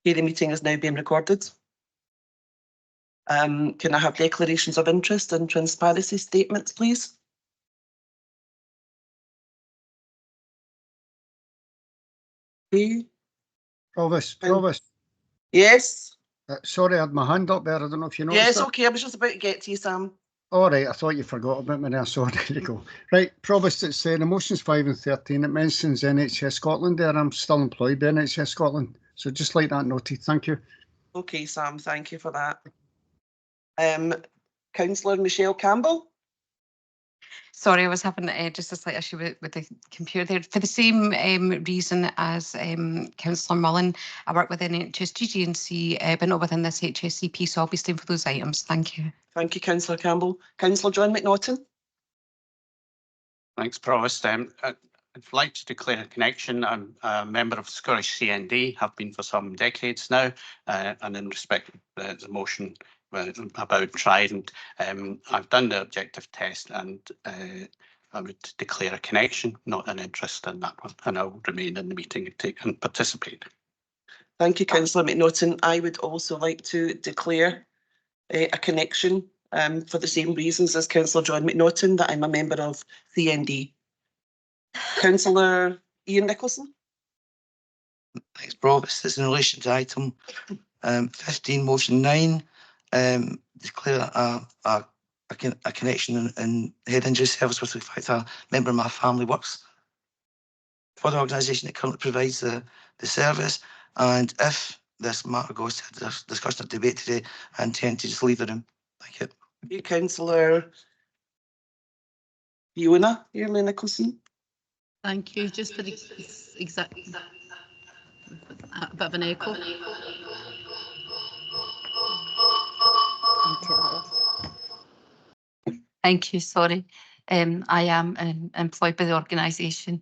Okay, the meeting is now being recorded. Can I have declarations of interest and transparency statements, please? Okay. Provost. Yes. Sorry, I had my hand up there. I don't know if you noticed. Yes, okay. I was just about to get to you, Sam. All right, I thought you forgot about me there. So there you go. Right, Provost, it's the motions 5 and 13. It mentions NHS Scotland there. I'm still employed by NHS Scotland, so just like that noted. Thank you. Okay, Sam. Thank you for that. Councillor Michelle Campbell. Sorry, I was having just a slight issue with the computer there. For the same reason as Councillor Mullen, I work within NHS GG&C, but not within this HSCP, so I'll be staying for those items. Thank you. Thank you, Councillor Campbell. Councillor John McNaughton. Thanks, Provost. I'd like to declare a connection. I'm a member of Scottish CND, have been for some decades now, and in respect of the motion about Trident, I've done the objective test and I would declare a connection, not an interest in that one, and I'll remain in the meeting and take and participate. Thank you, Councillor McNaughton. I would also like to declare a connection for the same reasons as Councillor John McNaughton, that I'm a member of CND. Councillor Ian Nicholson. Thanks, Provost. This is in relation to item 15, motion 9. Declare a connection in head injury service with respect to a member of my family works for the organisation that currently provides the service. And if this matter goes to discussion or debate today, I intend to just leave the room. Thank you. Thank you, Councillor Fiona Early Nicholson. Thank you. Just for the exact a bit of an echo. Thank you. Sorry. I am employed by the organisation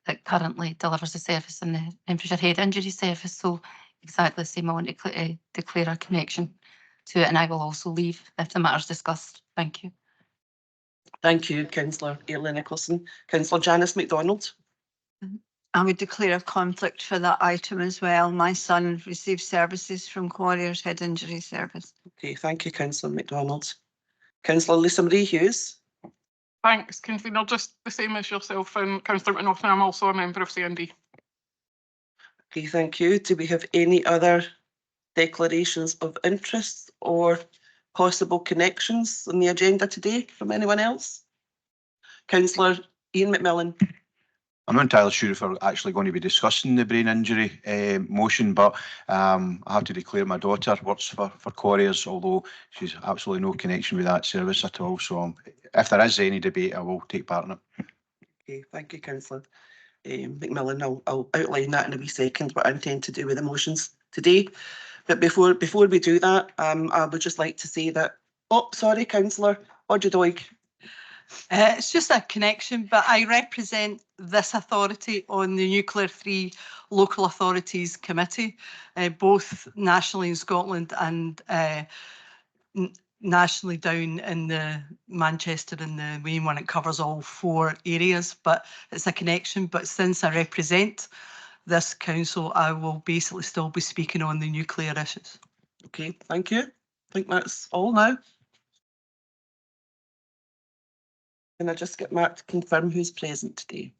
that currently delivers the service in the Renfrewshire Head Injury Service. So exactly the same. I want to declare a connection to it, and I will also leave if the matter is discussed. Thank you. Thank you, Councillor Early Nicholson. Councillor Janice MacDonald. I would declare a conflict for that item as well. My son receives services from Quarriers Head Injury Service. Okay, thank you, Councillor MacDonald. Councillor Lisa Marie Hughes. Thanks, Convener. Just the same as yourself and Councillor McNaughton, I'm also a member of CND. Okay, thank you. Do we have any other declarations of interest or possible connections on the agenda today from anyone else? Councillor Ian McMillan. I'm not entirely sure if we're actually going to be discussing the brain injury motion, but I have to declare my daughter works for Quarriers, although she's absolutely no connection with that service at all. So if there is any debate, I will take part in it. Okay, thank you, Councillor McMillan. I'll outline that in a wee second, what I intend to do with the motions today. But before we do that, I would just like to say that, oh, sorry, Councillor Doig. It's just a connection, but I represent this authority on the Nuclear Free Local Authorities Committee, both nationally in Scotland and nationally down in the Manchester and the main one. It covers all 4 areas, but it's a connection. But since I represent this council, I will basically still be speaking on the nuclear issues. Okay, thank you. I think that's all now. Can I just get Mark to confirm who's present today?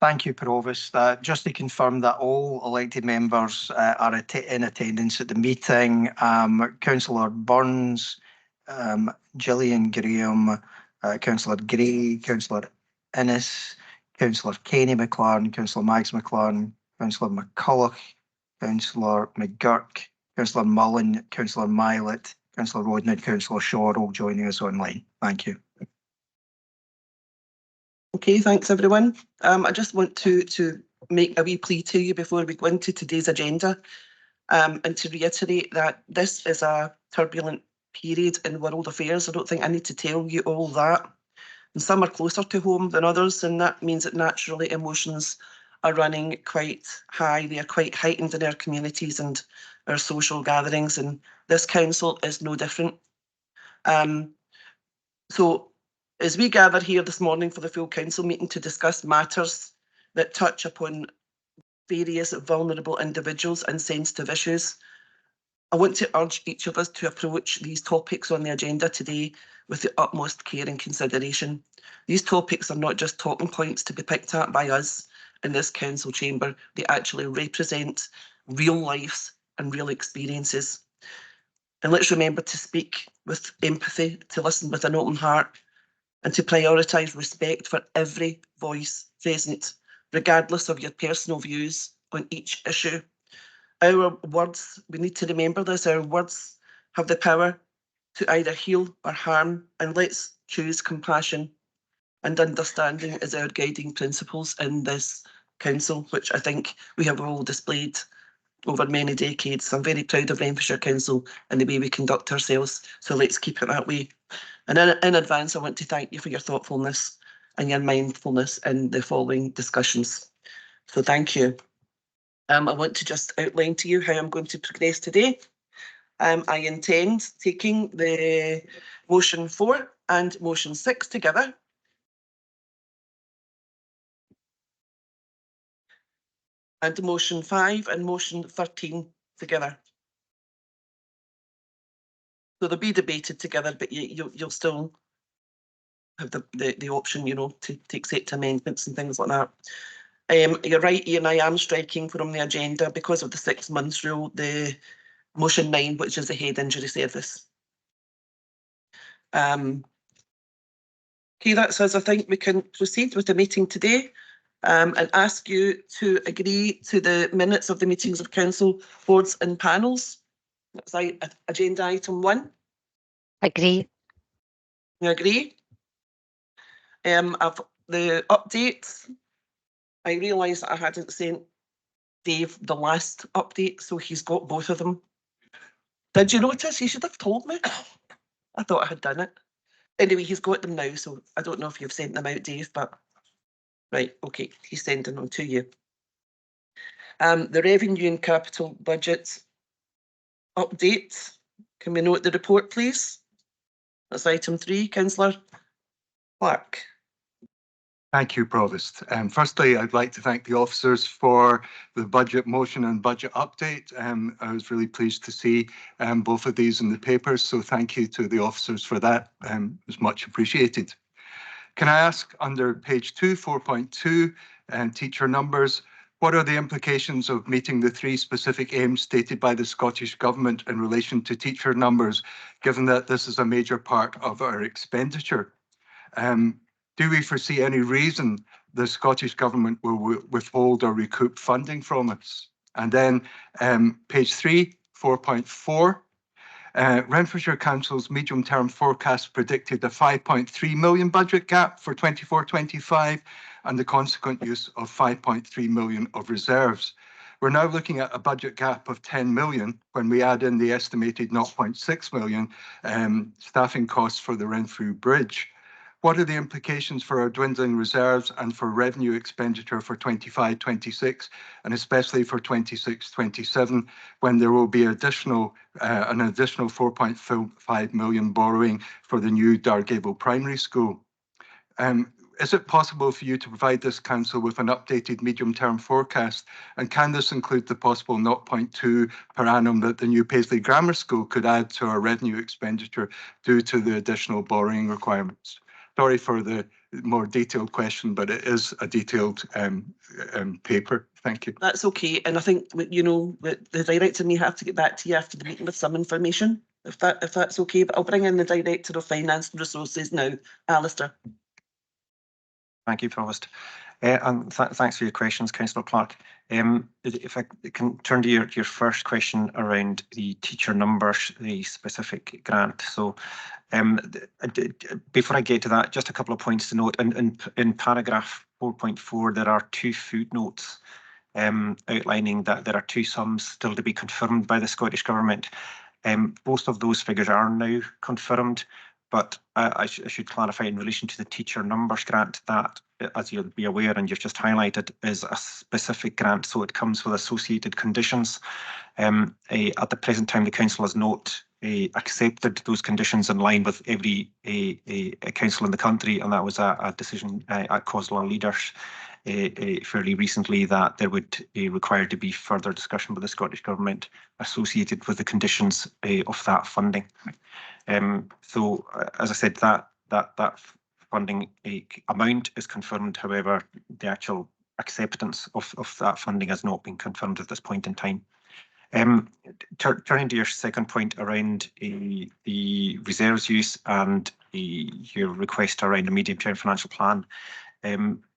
Thank you, Provost. Just to confirm that all elected members are in attendance at the meeting. Councillor Burns, Gillian Graham, Councillor Gray, Councillor Innes, Councillor Kenny McLaren, Councillor Mags McLaren, Councillor McCulloch, Councillor McGurk, Councillor Mullen, Councillor Milet, Councillor Rodney, Councillor Shaw all joining us online. Thank you. Okay, thanks everyone. I just want to make a wee plea to you before we go into today's agenda, and to reiterate that this is a turbulent period in world affairs. I don't think I need to tell you all that. And some are closer to home than others, and that means that naturally emotions are running quite high. They are quite heightened in our communities and our social gatherings, and this council is no different. So as we gather here this morning for the full council meeting to discuss matters that touch upon various vulnerable individuals and sensitive issues. I want to urge each of us to approach these topics on the agenda today with the utmost care and consideration. These topics are not just talking points to be picked at by us in this council chamber. They actually represent real lives and real experiences. And let's remember to speak with empathy, to listen with an open heart, and to prioritise respect for every voice present, regardless of your personal views on each issue. Our words, we need to remember this, our words have the power to either heal or harm, and let's choose compassion and understanding as our guiding principles in this council, which I think we have all displayed over many decades. I'm very proud of Renfrewshire Council and the way we conduct ourselves, so let's keep it that way. And in advance, I want to thank you for your thoughtfulness and your mindfulness in the following discussions. So thank you. I want to just outline to you how I'm going to progress today. I intend taking the motion 4 and motion 6 together. And motion 5 and motion 13 together. So they'll be debated together, but you'll still have the option, you know, to accept amendments and things like that. You're right, Ian, I am striking from the agenda because of the 6 months rule, the motion 9, which is the head injury service. Okay, that says I think we can proceed with the meeting today. And ask you to agree to the minutes of the meetings of council, boards and panels. That's agenda item 1. Agree. You agree? Of the updates, I realised that I hadn't sent Dave the last update, so he's got both of them. Did you notice? You should have told me. I thought I had done it. Anyway, he's got them now, so I don't know if you've sent them out, Dave, but right, okay, he's sending them to you. The revenue and capital budget update. Can we note the report, please? That's item 3, Councillor Clark. Thank you, Provost. Firstly, I'd like to thank the officers for the budget motion and budget update. I was really pleased to see both of these in the papers, so thank you to the officers for that. It was much appreciated. Can I ask under page 2, 4.2, teacher numbers, what are the implications of meeting the 3 specific aims stated by the Scottish Government in relation to teacher numbers, given that this is a major part of our expenditure? Do we foresee any reason the Scottish Government will withhold or recoup funding from us? And then page 3, 4.4, Renfrewshire Council's medium-term forecast predicted a 5.3 million budget gap for 24-25 and the consequent use of 5.3 million of reserves. We're now looking at a budget gap of 10 million when we add in the estimated 0.6 million staffing costs for the Renfrew Bridge. What are the implications for our dwindling reserves and for revenue expenditure for 25-26 and especially for 26-27 when there will be an additional 4.5 million borrowing for the new Dargable Primary School? Is it possible for you to provide this council with an updated medium-term forecast? And can this include the possible 0.2 per annum that the new Paisley Grammar School could add to our revenue expenditure due to the additional borrowing requirements? Sorry for the more detailed question, but it is a detailed paper. Thank you. That's okay. And I think, you know, the director may have to get back to you after the meeting with some information, if that's okay. But I'll bring in the Director of Finance and Resources now, Alistair. Thank you, Provost. And thanks for your questions, Councillor Clark. If I can turn to your first question around the teacher numbers, the specific grant. So before I get to that, just a couple of points to note. In paragraph 4.4, there are 2 footnotes outlining that there are 2 sums still to be confirmed by the Scottish Government. Both of those figures are now confirmed, but I should clarify in relation to the teacher numbers grant that, as you'll be aware and you've just highlighted, is a specific grant, so it comes with associated conditions. At the present time, the council has not accepted those conditions in line with every council in the country, and that was a decision at COSLA leaders fairly recently, that there would require to be further discussion with the Scottish Government associated with the conditions of that funding. So, as I said, that funding amount is confirmed. However, the actual acceptance of that funding has not been confirmed at this point in time. Turning to your second point around the reserves use and your request around a medium-term financial plan,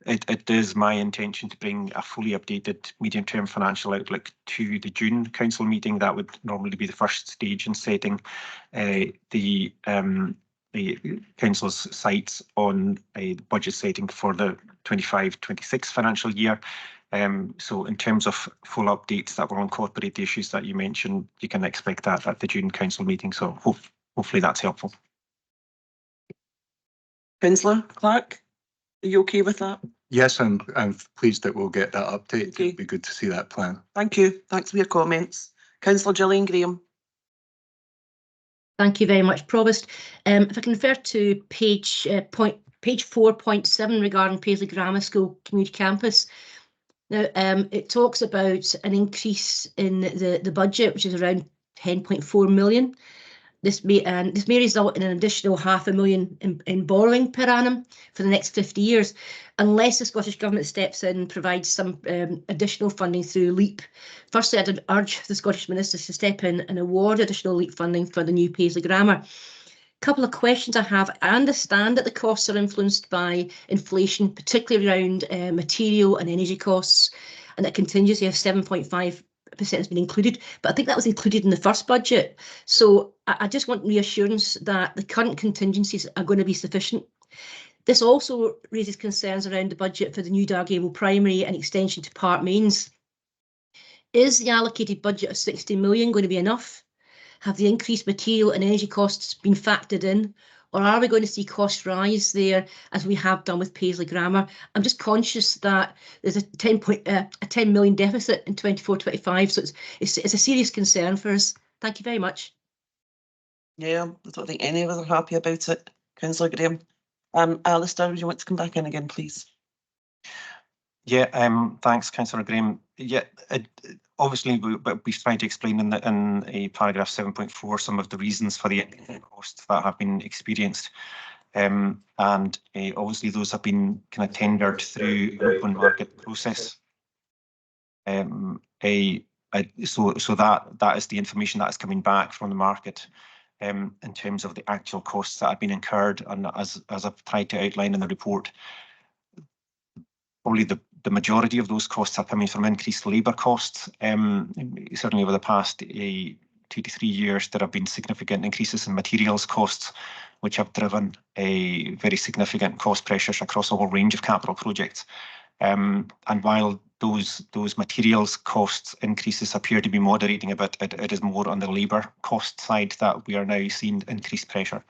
it is my intention to bring a fully updated medium-term financial outlook to the June council meeting. That would normally be the first stage in setting the council's sights on a budget setting for the 25-26 financial year. So in terms of full updates that will incorporate the issues that you mentioned, you can expect that at the June council meeting. So hopefully that's helpful. Councillor Clark, are you okay with that? Yes, I'm pleased that we'll get that update. Okay. It'd be good to see that plan. Thank you. Thanks for your comments. Councillor Gillian Graham. Thank you very much, Provost. If I can refer to page 4.7 regarding Paisley Grammar School Community Campus. Now, it talks about an increase in the budget, which is around 10.4 million. This may result in an additional £500,000 in borrowing per annum for the next 50 years, unless the Scottish Government steps in and provides some additional funding through LEAP. Firstly, I'd urge the Scottish Ministers to step in and award additional LEAP funding for the new Paisley Grammar. Couple of questions I have. I understand that the costs are influenced by inflation, particularly around material and energy costs, and that contingency of 7.5% has been included, but I think that was included in the first budget. So I just want reassurance that the current contingencies are going to be sufficient. This also raises concerns around the budget for the new Dargable Primary and extension to Park Mains. Is the allocated budget of 60 million going to be enough? Have the increased material and energy costs been factored in? Or are we going to see costs rise there as we have done with Paisley Grammar? I'm just conscious that there's a 10 million deficit in 24-25, so it's a serious concern for us. Thank you very much. Yeah, I don't think any of us are happy about it. Councillor Graham. Alistair, would you want to come back in again, please? Yeah, thanks, Councillor Graham. Yeah, obviously we've tried to explain in a paragraph 7.4 some of the reasons for the costs that have been experienced, and obviously those have been kind of tendered through an open market process. So that is the information that is coming back from the market in terms of the actual costs that have been incurred, and as I've tried to outline in the report, probably the majority of those costs are coming from increased labour costs. Certainly over the past 2 to 3 years, there have been significant increases in materials costs, which have driven a very significant cost pressures across a whole range of capital projects. And while those materials costs increases appear to be moderating a bit, it is more on the labour cost side that we are now seeing increased pressure.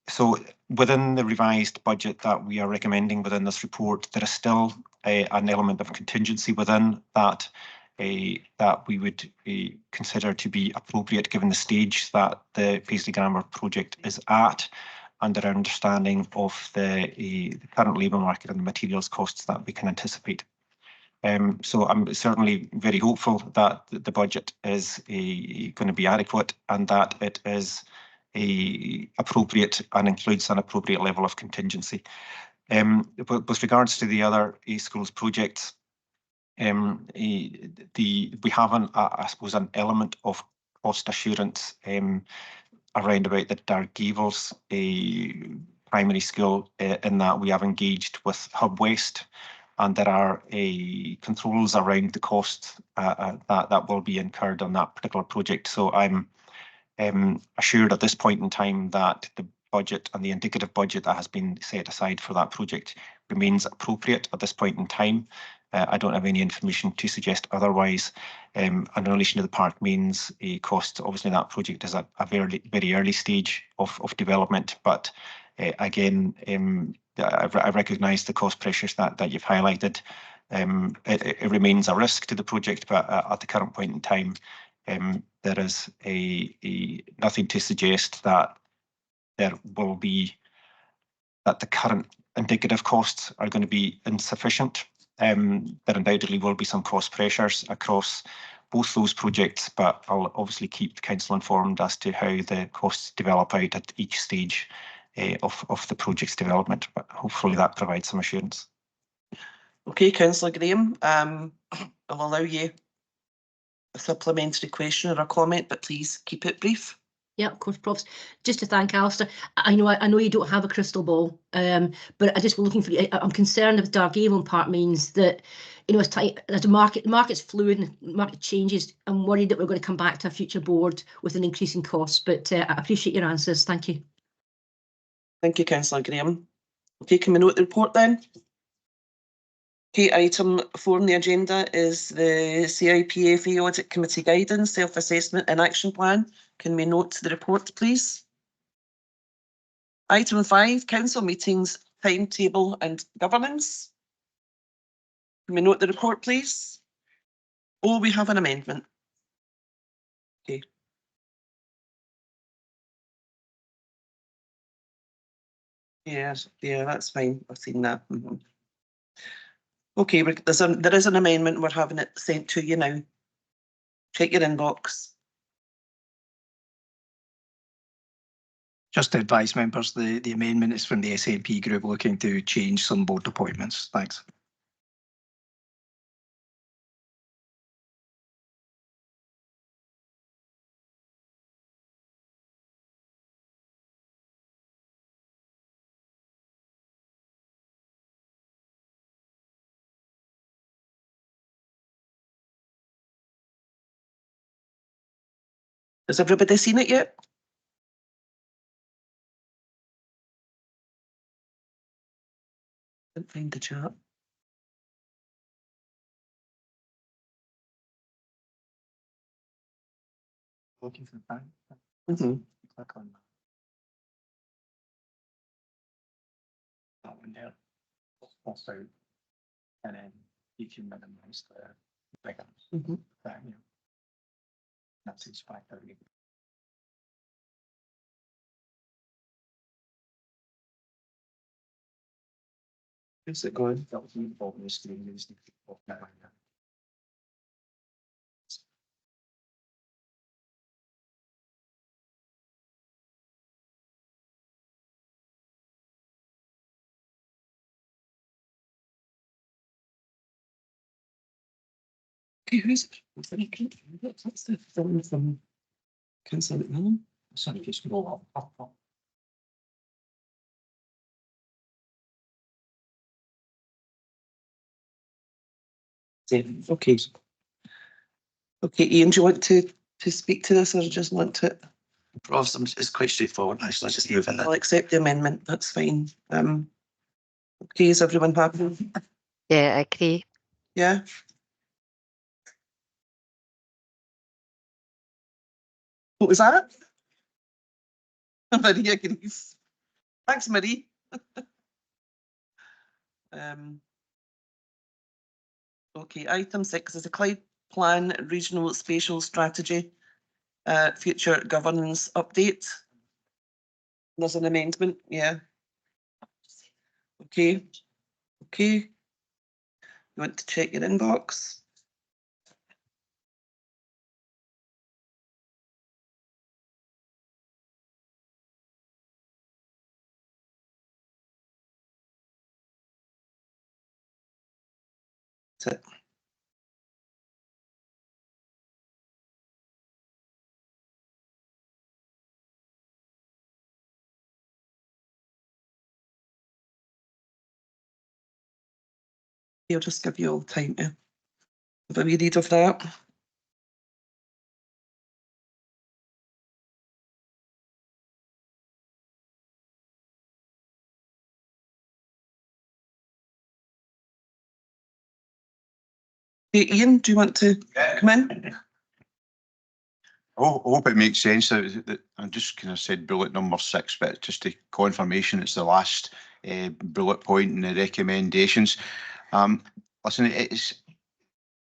So within the revised budget that we are recommending within this report, there is still an element of contingency within that that we would consider to be appropriate given the stage that the Paisley Grammar project is at, and our understanding of the current labour market and the materials costs that we can anticipate. So I'm certainly very hopeful that the budget is going to be adequate and that it is appropriate and includes an appropriate level of contingency. But with regards to the other schools projects, we have I suppose an element of cost assurance around about the Dargables primary school, in that we have engaged with Hub West, and there are controls around the cost that will be incurred on that particular project. So I'm assured at this point in time that the budget and the indicative budget that has been set aside for that project remains appropriate at this point in time. I don't have any information to suggest otherwise. In relation to the Park Mains cost, obviously that project is at a very early stage of development, but again, I recognise the cost pressures that you've highlighted. It remains a risk to the project, but at the current point in time, there is nothing to suggest that there will be, that the current indicative costs are going to be insufficient. There undoubtedly will be some cost pressures across both those projects, but I'll obviously keep council informed as to how the costs develop out at each stage of the project's development, but hopefully that provides some assurance. Okay, Councillor Graham, I'll allow you a supplementary question or a comment, but please keep it brief. Yeah, of course, Provost. Just to thank Alistair. I know you don't have a crystal ball, but I just was looking for. I'm concerned if Dargavon part means that, you know, it's tight. As the market's fluid and the market changes, I'm worried that we're going to come back to a future board with an increase in costs. But I appreciate your answers. Thank you. Thank you, Councillor Graham. Okay, can we note the report then? Okay, item 4 on the agenda is the CIPFA Audit Committee Guidance, Self-Assessment and Action Plan. Can we note the report, please? Item 5, Council Meetings, Timetable and Governance. Can we note the report, please? Oh, we have an amendment. Okay. Yes, yeah, that's fine. I've seen that. Okay, there is an amendment. We're having it sent to you now. Check your inbox. Just to advise members, the amendment is from the SNP group looking to change some board appointments. Thanks. Has everybody seen it yet? Didn't find the chat. Looking for the time. Click on that one there. Also, and then you can minimize the figures. That's its 530. Is it going? That was involved in the screen. Okay, who's it? What's the film from Councillor McMillan? Sorry, just go up. Okay. Okay, Ian, do you want to speak to this or just want to? Provost, it's quite straightforward, actually. I just move in I'll accept the amendment. That's fine. Okay, is everyone happy? Yeah, I agree. Yeah. What was that? Marie agrees. Thanks, Marie. Okay, item 6 is a Clydeplan Regional Spatial Strategy Future Governance Update. There's an amendment, yeah. Okay. Okay. You want to check your inbox? That's it. I'll just give you all time to have a wee read of that. Hey, Ian, do you want to come in? I hope it makes sense that I'm just kind of said bullet number 6, but just a confirmation, it's the last bullet point in the recommendations. Listen,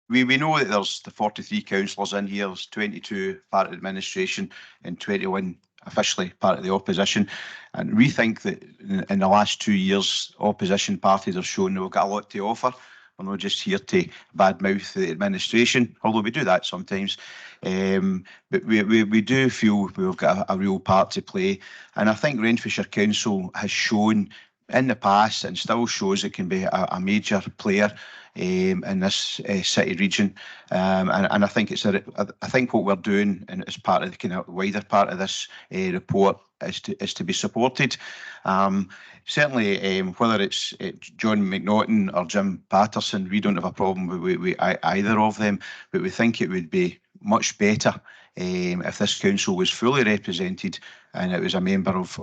we know that there's the 43 councillors in here, there's 22 part of the administration and 21 officially part of the opposition. And we think that in the last 2 years, opposition parties have shown they've got a lot to offer. We're not just here to badmouth the administration, although we do that sometimes. But we do feel we've got a real part to play. And I think Renfrewshire Council has shown in the past and still shows it can be a major player in this city region, and I think I think what we're doing, and as part of the kind of wider part of this report, is to be supported. Certainly, whether it's John McNaughton or Jim Patterson, we don't have a problem with either of them, but we think it would be much better if this council was fully represented and it was a member of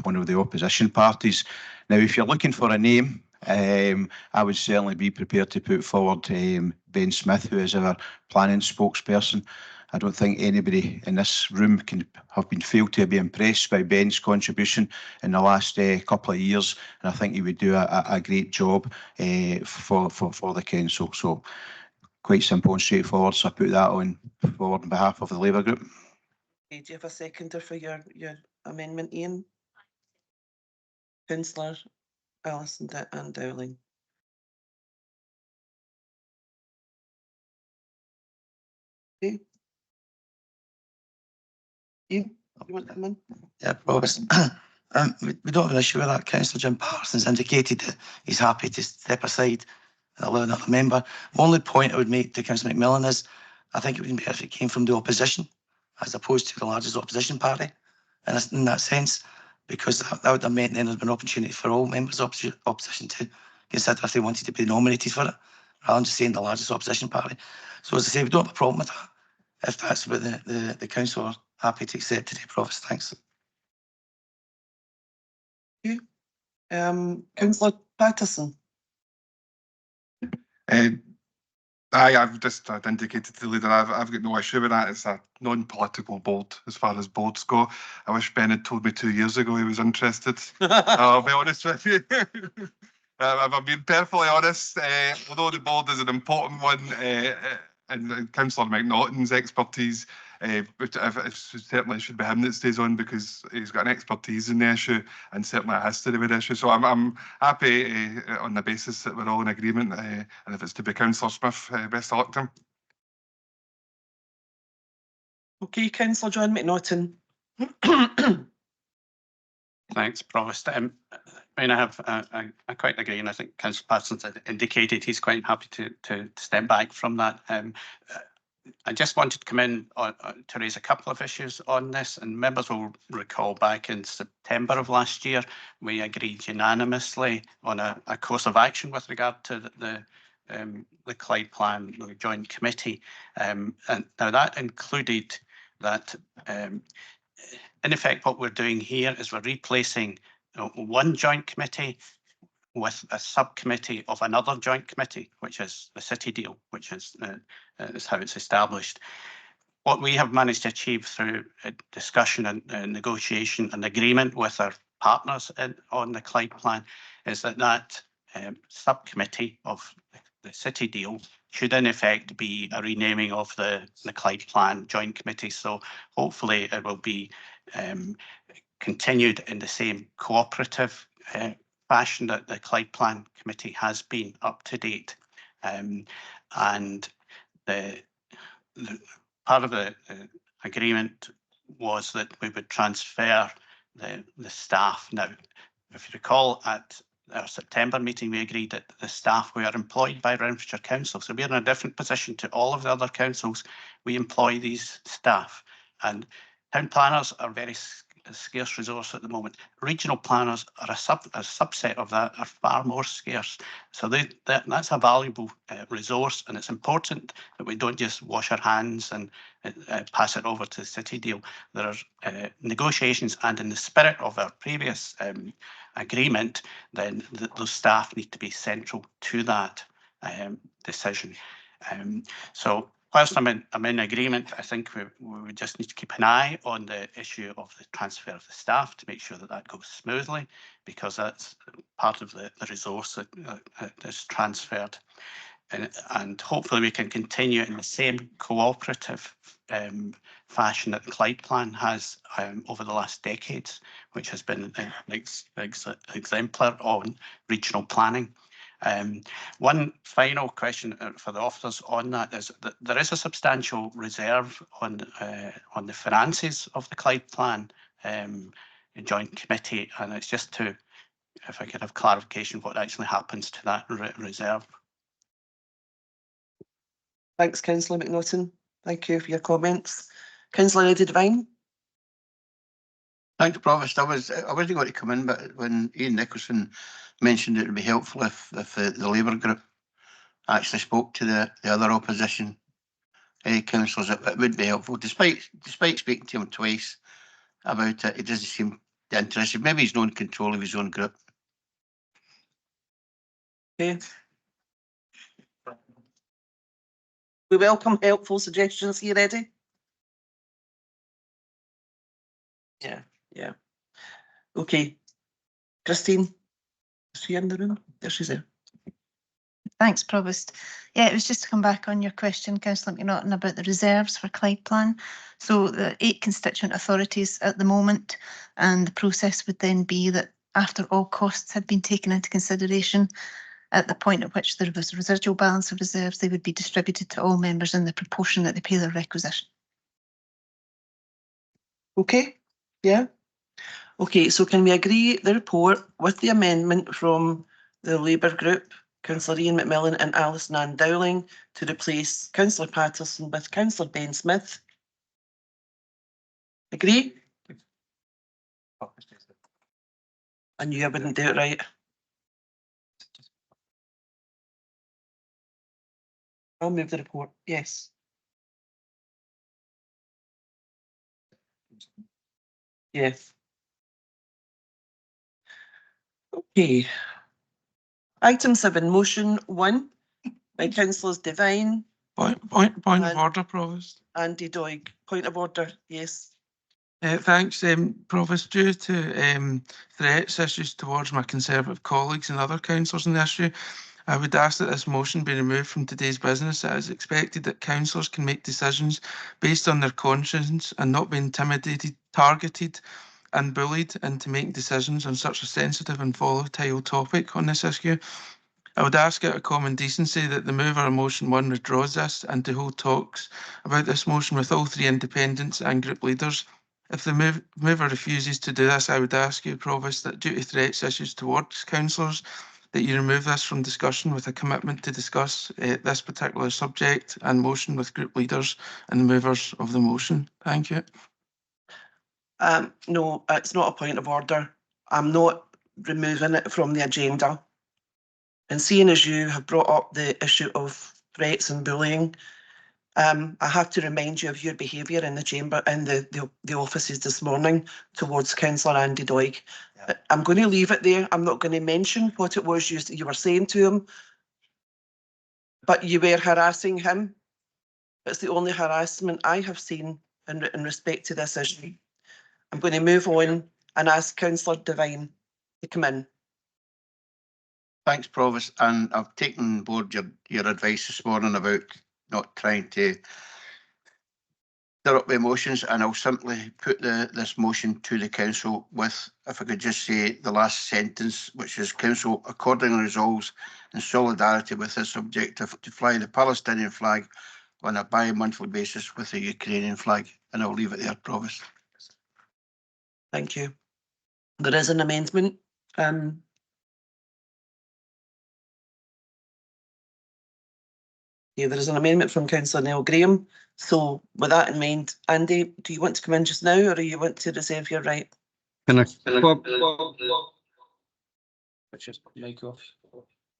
one of the opposition parties. Now, if you're looking for a name, I would certainly be prepared to put forward Ben Smith, who is our planning spokesperson. I don't think anybody in this room can have been failed to be impressed by Ben's contribution in the last couple of years, and I think he would do a great job for the council. So quite simple and straightforward. So I put that on forward on behalf of the Labour Group. Okay, do you have a seconder for your amendment, Ian? Councillor Alison Ann-Dowling. Okay. You want that one? Yeah, Provost. We don't have an issue with that. Councillor Jim Parsons indicated that he's happy to step aside and allow another member. The only point I would make to Councillor McMillan is I think it would be better if it came from the opposition as opposed to the largest opposition party. And in that sense, because that would have meant then there's been an opportunity for all members of opposition to consider if they wanted to be nominated for it, rather than just saying the largest opposition party. So as I say, we don't have a problem with that. If that's what the council are happy to accept today, Provost. Thanks. Okay. Councillor Patterson. I've just indicated to the leader I've got no issue with that. It's a non-political board as far as boards go. I wish Ben had told me 2 years ago he was interested. I'll be honest with you. If I'm being perfectly honest, although the board is an important one, and Councillor McNaughton's expertise, it certainly should be him that stays on because he's got an expertise in the issue and certainly a history with the issue. So I'm happy on the basis that we're all in agreement, and if it's to be Councillor Smith, best of luck to him. Okay, Councillor John McNaughton. Thanks, Provost. I mean, I quite agree, and I think Councillor Parsons had indicated he's quite happy to step back from that. I just wanted to come in to raise a couple of issues on this, and members will recall back in September of last year, we agreed unanimously on a course of action with regard to the Clydeplan, the joint committee, and now that included that. In effect, what we're doing here is we're replacing one joint committee with a subcommittee of another joint committee, which is the city deal, which is how it's established. What we have managed to achieve through a discussion and negotiation and agreement with our partners on the Clydeplan is that subcommittee of the city deal should in effect be a renaming of the Clydeplan joint committee. So hopefully it will be continued in the same cooperative fashion that the Clydeplan committee has been up to date. And the part of the agreement was that we would transfer the staff. Now, if you recall, at our September meeting, we agreed that the staff were employed by Renfrewshire Council. So we're in a different position to all of the other councils. We employ these staff, and town planners are very scarce resource at the moment. Regional planners are a subset of that, are far more scarce. So that's a valuable resource, and it's important that we don't just wash our hands and pass it over to the city deal. There are negotiations, and in the spirit of our previous agreement, then those staff need to be central to that decision. So whilst I'm in agreement, I think we just need to keep an eye on the issue of the transfer of the staff to make sure that that goes smoothly, because that's part of the resource that is transferred. and hopefully we can continue in the same cooperative fashion that Clydeplan has over the last decades, which has been an exemplar on regional planning. One final question for the officers on that is that there is a substantial reserve on the finances of the Clydeplan joint committee, and it's just to, if I could have clarification what actually happens to that reserve. Thanks, Councillor McNaughton. Thank you for your comments. Councillor Devine. Thanks, Provost. I wasn't going to come in, but when Ian Nicholson mentioned it would be helpful if the Labour group actually spoke to the other opposition councillors, it would be helpful. Despite speaking to him twice about it, he doesn't seem interested. Maybe he's not in control of his own group. Okay. We welcome helpful suggestions here, Eddie. Yeah. Okay. Christine, is she in the room? There she's there. Thanks, Provost. Yeah, it was just to come back on your question, Councillor McNaughton, about the reserves for Clydeplan. So the 8 constituent authorities at the moment, and the process would then be that after all costs had been taken into consideration, at the point at which there was a residual balance of reserves, they would be distributed to all members in the proportion that they pay their requisition. Okay, yeah. Okay, so can we agree the report with the amendment from the Labour group, Councillor Ian McMillan and Alison Ann-Dowling, to replace Councillor Patterson with Councillor Ben Smith? Agree? I knew I wouldn't do it right. I'll move the report, yes. Yes. Okay. Item 7, motion 1 by Councillors Devine. Point of order, Provost. Andy Doig. Point of order, yes. Thanks, Provost. Due to threats issues towards my Conservative colleagues and other councillors in the issue, I would ask that this motion be removed from today's business. It is expected that councillors can make decisions based on their conscience and not be intimidated, targeted and bullied into making decisions on such a sensitive and volatile topic on this issue. I would ask out of common decency that the mover of motion 1 withdraws this and to hold talks about this motion with all 3 independents and group leaders. If the mover refuses to do this, I would ask you, Provost, that due to threats issues towards councillors, that you remove this from discussion with a commitment to discuss this particular subject and motion with group leaders and the movers of the motion. Thank you. No, it's not a point of order. I'm not removing it from the agenda. And seeing as you have brought up the issue of threats and bullying, I have to remind you of your behaviour in the chamber, in the offices this morning towards Councillor Andy Doig. Yeah. I'm going to leave it there. I'm not going to mention what it was you were saying to him, but you were harassing him. It's the only harassment I have seen in respect to this issue. I'm going to move on and ask Councillor Devine to come in. Thanks, Provost, and I've taken board your advice this morning about not trying to stir up the emotions, and I'll simply put this motion to the council with, if I could just say the last sentence, which is council accordingly resolves in solidarity with this objective to fly the Palestinian flag on a bi-monthly basis with the Ukrainian flag, and I'll leave it there, Provost. Thank you. There is an amendment. Yeah, there is an amendment from Councillor Neil Graham. So with that in mind, Andy, do you want to come in just now or do you want to reserve your right? Can I? Mic off.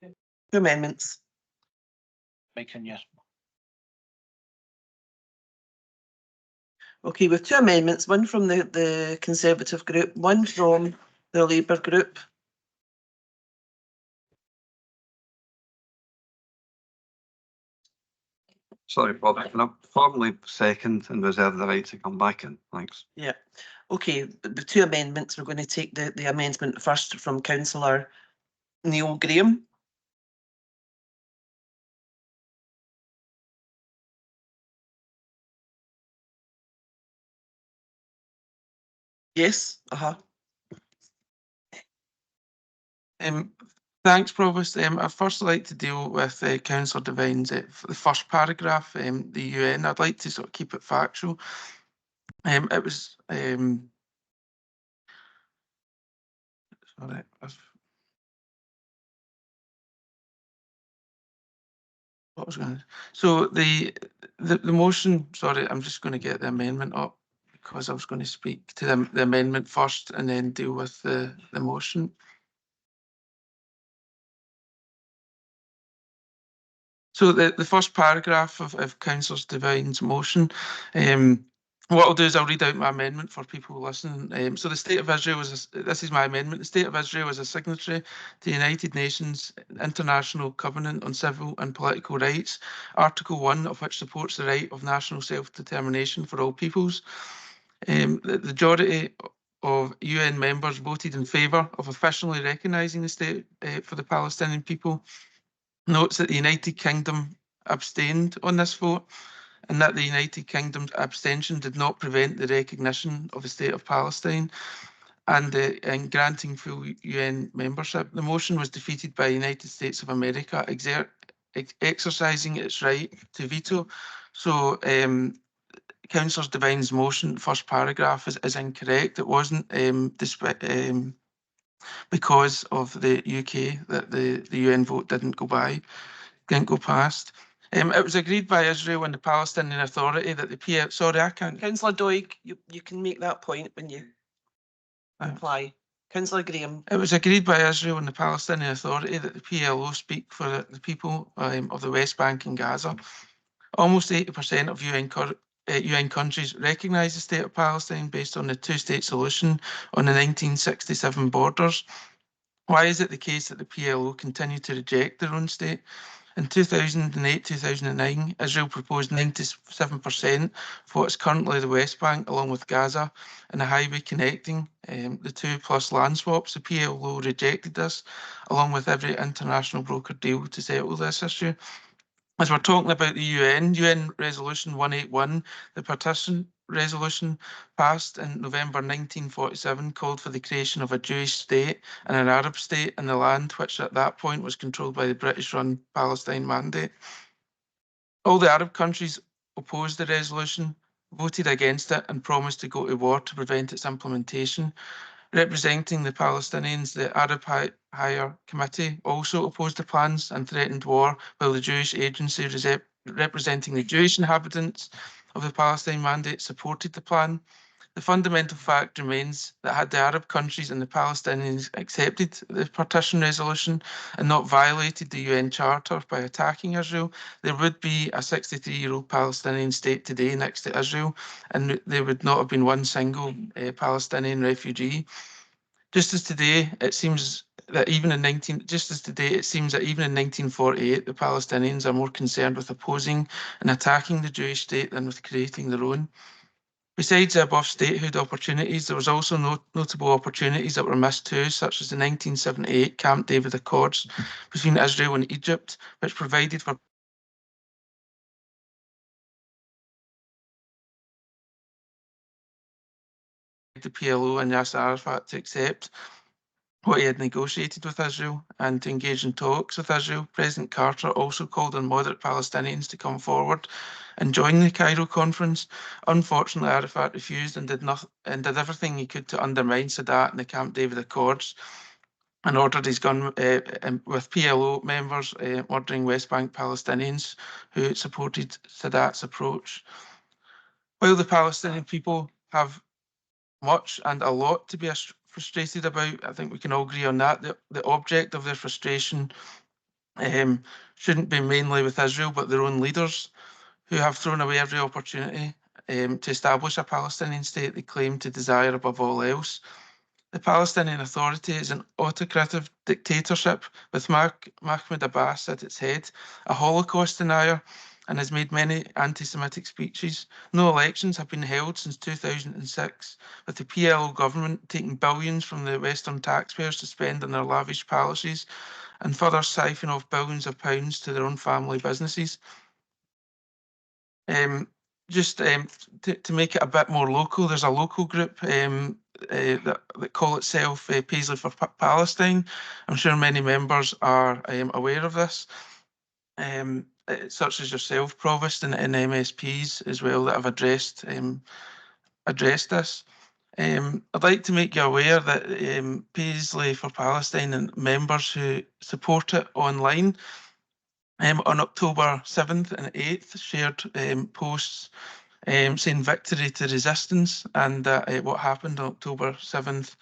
2 amendments. Mic in, yes. Okay, with 2 amendments, one from the Conservative group, one from the Labour group. Sorry, Bob, can I formally second and reserve the right to come back in? Thanks. Yeah. Okay, the 2 amendments, we're going to take the amendment first from Councillor Neil Graham. Yes. Thanks, Provost. I'd first like to deal with Councillor Devine's the first paragraph, the UN. I'd like to sort of keep it factual. It was sorry. What was going to, so the motion, sorry, I'm just going to get the amendment up because I was going to speak to the amendment first and then deal with the motion. So the first paragraph of Councillor Devine's motion, what I'll do is I'll read out my amendment for people listening. So the State of Israel this is my amendment. The State of Israel is a signatory to the United Nations International Covenant on Civil and Political Rights, Article 1 of which supports the right of national self-determination for all peoples. The majority of UN members voted in favour of officially recognising the state for the Palestinian people. Notes that the United Kingdom abstained on this vote and that the United Kingdom's abstention did not prevent the recognition of the State of Palestine and granting full UN membership. The motion was defeated by the United States of America, exercising its right to veto. So Councillor Devine's motion, first paragraph, is incorrect. It wasn't because of the UK that the UN vote didn't go past. It was agreed by Israel and the Palestinian Authority that the PLO. Sorry, I can't. Councillor Doig, you can make that point when you reply. Councillor Graham. It was agreed by Israel and the Palestinian Authority that the PLO speak for the people of the West Bank and Gaza. Almost 80% of UN countries recognise the State of Palestine based on the two-state solution on the 1967 borders. Why is it the case that the PLO continue to reject their own state? In 2008-2009, Israel proposed 97% for what is currently the West Bank, along with Gaza, and a highway connecting the two, plus land swaps. The PLO rejected this, along with every international broker deal to settle this issue. As we're talking about the UN Resolution 181, the partition resolution passed in November 1947 called for the creation of a Jewish state and an Arab state in the land which at that point was controlled by the British-run Palestine Mandate. All the Arab countries opposed the resolution, voted against it and promised to go to war to prevent its implementation. Representing the Palestinians, the Arab Higher Committee also opposed the plans and threatened war, while the Jewish Agency representing the Jewish inhabitants of the Palestine Mandate supported the plan. The fundamental fact remains that had the Arab countries and the Palestinians accepted the partition resolution and not violated the UN Charter by attacking Israel, there would be a 63-year-old Palestinian state today next to Israel, and there would not have been one single Palestinian refugee. Just as today, it seems that even in 1948, the Palestinians are more concerned with opposing and attacking the Jewish state than with creating their own. Besides the above statehood opportunities, there was also notable opportunities that were missed too, such as the 1978 Camp David Accords between Israel and Egypt, which provided for the PLO and Yasser Arafat to accept what he had negotiated with Israel and to engage in talks with Israel. President Carter also called on moderate Palestinians to come forward and join the Cairo conference. Unfortunately, Arafat refused and did everything he could to undermine Sadat and the Camp David Accords, and ordered his gun with PLO members murdering West Bank Palestinians who supported Sadat's approach. While the Palestinian people have much and a lot to be frustrated about, I think we can all agree on that. The object of their frustration shouldn't be mainly with Israel, but their own leaders, who have thrown away every opportunity to establish a Palestinian state they claim to desire above all else. The Palestinian Authority is an autocratic dictatorship with Mahmoud Abbas at its head, a Holocaust denier, and has made many anti-Semitic speeches. No elections have been held since 2006, with the PLO government taking billions from the Western taxpayers to spend on their lavish palaces and further siphon off billions of pounds to their own family businesses. just to make it a bit more local, there's a local group that call itself Paisley for Palestine. I'm sure many members are aware of this, such as yourself, Provost, and MSPs as well that have addressed this. I'd like to make you aware that Paisley for Palestine and members who support it online on October 7th and 8th shared posts saying victory to resistance, and that what happened on October 7th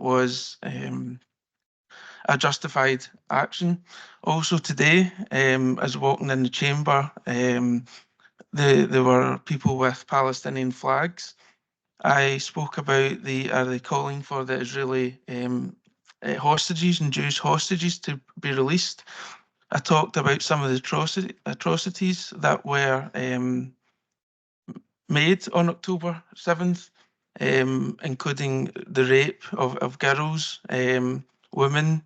was a justified action. Also today, as walking in the chamber, there were people with Palestinian flags. I spoke about the calling for the Israeli hostages and Jewish hostages to be released. I talked about some of the atrocities that were made on October 7th, including the rape of girls, women,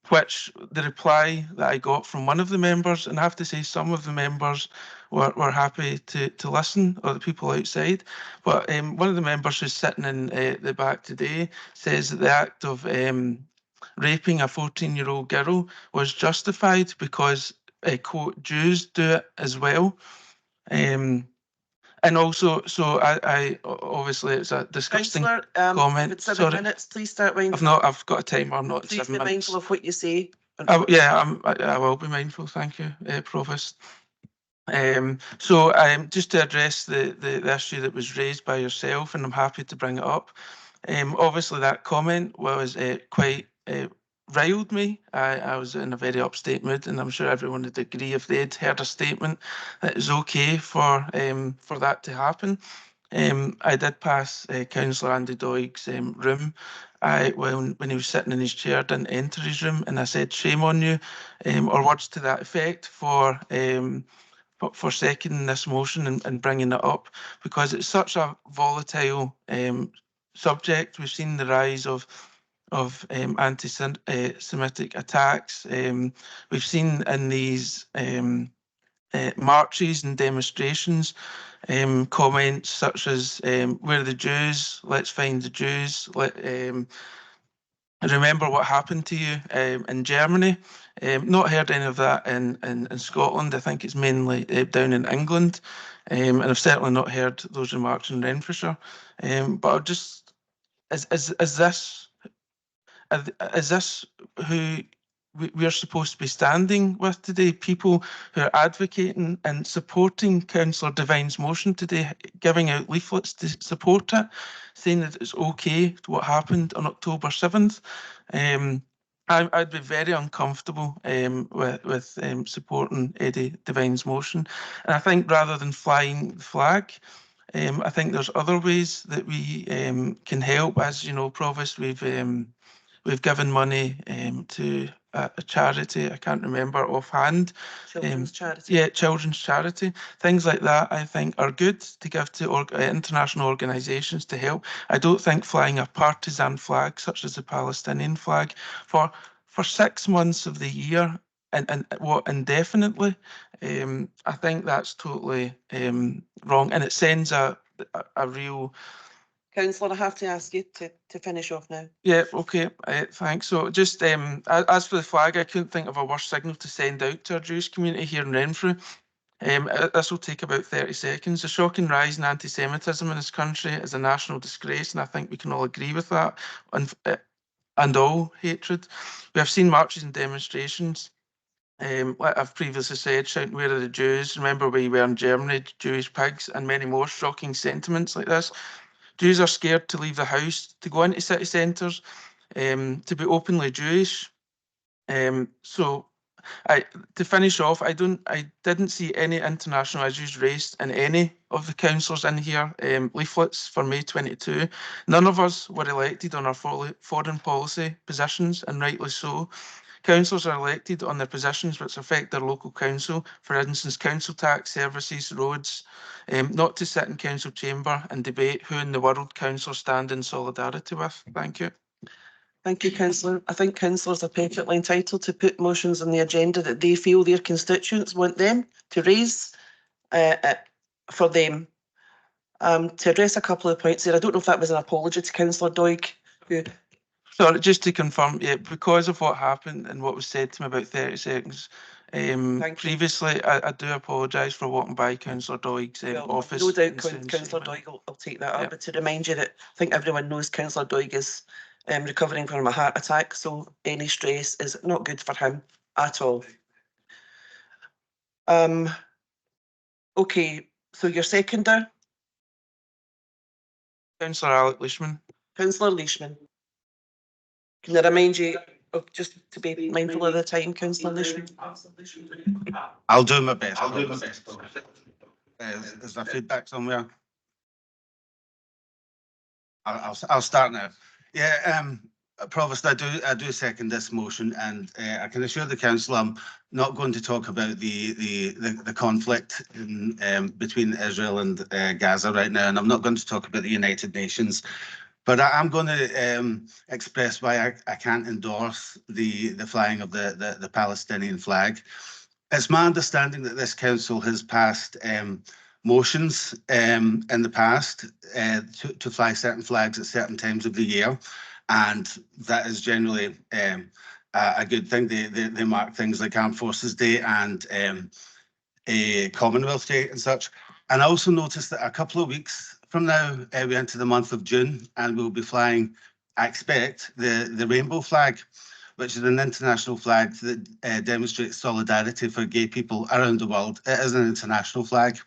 which the reply that I got from one of the members, and I have to say some of the members were happy to listen, or the people outside, but one of the members who's sitting in the back today says that the act of raping a 14-year-old girl was justified because, quote, Jews do it as well. And also, so I obviously it's a disgusting comment. With 7 Sorry, minutes, please start mindful. I've got a timer. I'm not Please 7 be minutes. mindful of what you say. Yeah, I will be mindful. Thank you, Provost. So just to address the issue that was raised by yourself, and I'm happy to bring it up. Obviously, that comment was quite riled me. I was in a very upstate mood, and I'm sure everyone would agree if they'd heard a statement that it's okay for that to happen. I did pass Councillor Andy Doig's room. When he was sitting in his chair, didn't enter his room, and I said, "Shame on you," or words to that effect, for seconding this motion and bringing it up, because it's such a volatile subject. We've seen the rise of anti-Semitic attacks. We've seen in these marches and demonstrations comments such as "Where are the Jews? Let's find the Jews." Remember what happened to you in Germany. Not heard any of that in Scotland. I think it's mainly down in England, and I've certainly not heard those remarks in Renfrewshire. But I'll just, is this who we're supposed to be standing with today? People who are advocating and supporting Councillor Devine's motion today, giving out leaflets to support it, saying that it's okay what happened on October 7th. I'd be very uncomfortable with supporting Eddie Devine's motion. And I think rather than flying the flag, I think there's other ways that we can help. As you know, Provost, we've given money to a charity, I can't remember offhand. Children's charity. Yeah, children's charity. Things like that, I think, are good to give to international organisations to help. I don't think flying a partisan flag, such as the Palestinian flag, for 6 months of the year and what indefinitely, I think that's totally wrong, and it sends a real. Councillor, I have to ask you to finish off now. Yeah, okay, thanks. So just as for the flag, I couldn't think of a worse signal to send out to our Jewish community here in Renfrew. This will take about 30 seconds. The shocking rise in anti-Semitism in this country is a national disgrace, and I think we can all agree with that, and all hatred. We have seen marches and demonstrations. Like I've previously said, shouting "Where are the Jews?" Remember where you were in Germany, Jewish pigs, and many more shocking sentiments like this. Jews are scared to leave the house, to go into city centres, to be openly Jewish. So, to finish off, I didn't see any international issues raised in any of the councillors in here leaflets for May 22. None of us were elected on our foreign policy positions, and rightly so. Councillors are elected on their positions which affect their local council, for instance, council tax, services, roads, not to sit in council chamber and debate who in the world councillors stand in solidarity with. Thank you. Thank you, Councillor. I think councillors are perfectly entitled to put motions on the agenda that they feel their constituents want them to raise at for them. To address a couple of points there, I don't know if that was an apology to Councillor Doig, who Sorry, just to confirm, yeah, because of what happened and what was said to me about 30 seconds previously, I do apologise for walking by Councillor Doig's office. no doubt in the same Councillor statement. Doig will take that up, but to remind you that I think everyone knows Councillor Doig is recovering from a heart attack, so any stress is not good for him at all. Okay, so your seconder? Councillor Alec Leishman. Councillor Leishman. Can I remind you of just to be mindful of the time, Councillor Leishman? I'll do my best. Is there feedback somewhere? I'll start now. Yeah, Provost, I do second this motion, and I can assure the council I'm not going to talk about the conflict between Israel and Gaza right now, and I'm not going to talk about the United Nations. But I'm going to express why I can't endorse the flying of the Palestinian flag. It's my understanding that this council has passed motions in the past to fly certain flags at certain times of the year, and that is generally a good thing. They mark things like Armed Forces Day and a Commonwealth Day and such. And I also noticed that a couple of weeks from now, we enter the month of June, and we'll be flying, I expect, the rainbow flag, which is an international flag that demonstrates solidarity for gay people around the world. It is an international flag.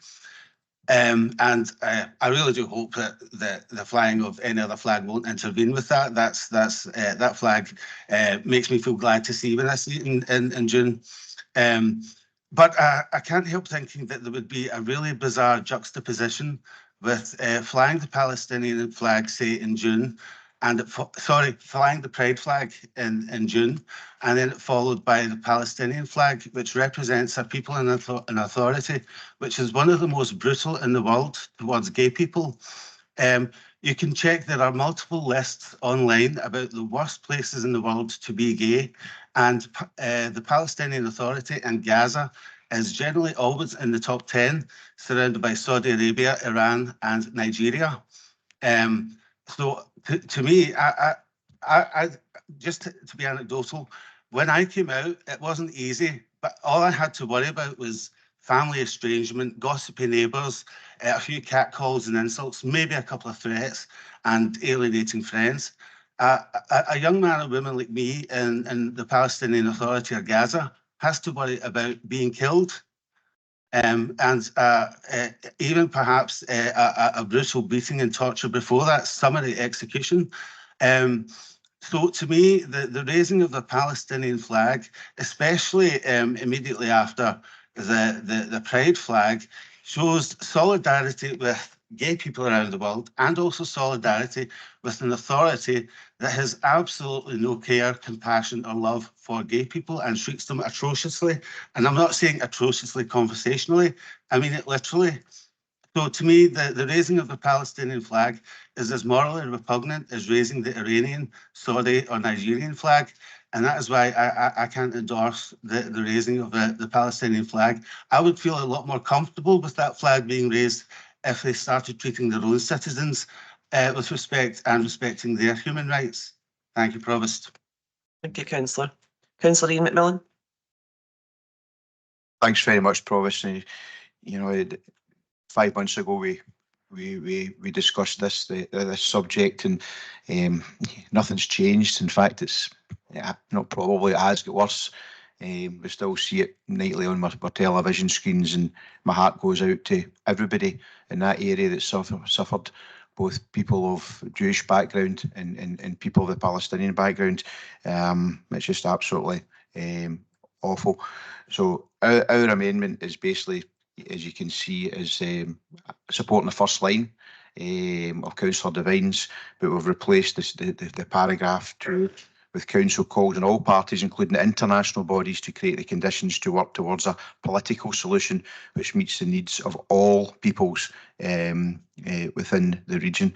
And I really do hope that the flying of any other flag won't intervene with that. That flag makes me feel glad to see when I see it in June. But I can't help thinking that there would be a really bizarre juxtaposition with flying the Palestinian flag, say, in June, and flying the Pride flag in June, and then followed by the Palestinian flag, which represents a people in authority, which is one of the most brutal in the world towards gay people. You can check there are multiple lists online about the worst places in the world to be gay, and the Palestinian Authority in Gaza is generally always in the top 10, surrounded by Saudi Arabia, Iran, and Nigeria. So to me, I just to be anecdotal, when I came out, it wasn't easy, but all I had to worry about was family estrangement, gossipy neighbours, a few catcalls and insults, maybe a couple of threats, and alienating friends. A young man or woman like me in the Palestinian Authority or Gaza has to worry about being killed, and even perhaps a brutal beating and torture before that, summary execution. So to me, the raising of the Palestinian flag, especially immediately after the Pride flag, shows solidarity with gay people around the world, and also solidarity with an authority that has absolutely no care, compassion or love for gay people and treats them atrociously. And I'm not saying atrociously conversationally, I mean it literally. So to me, the raising of the Palestinian flag is as morally repugnant as raising the Iranian, Saudi or Nigerian flag. And that is why I can't endorse the raising of the Palestinian flag. I would feel a lot more comfortable with that flag being raised if they started treating their own citizens with respect and respecting their human rights. Thank you, Provost. Thank you, Councillor. Councillor Ian McMillan. Thanks very much, Provost. You know, 5 months ago we discussed this subject, and nothing's changed. In fact, it's not probably it has got worse. We still see it nightly on my television screens, and my heart goes out to everybody in that area that suffered, both people of Jewish background and people of the Palestinian background. It's just absolutely awful. So our amendment is basically, as you can see, is supporting the first line of Councillor Devine's, but we've replaced the paragraph with council calls on all parties, including international bodies, to create the conditions to work towards a political solution which meets the needs of all peoples within the region.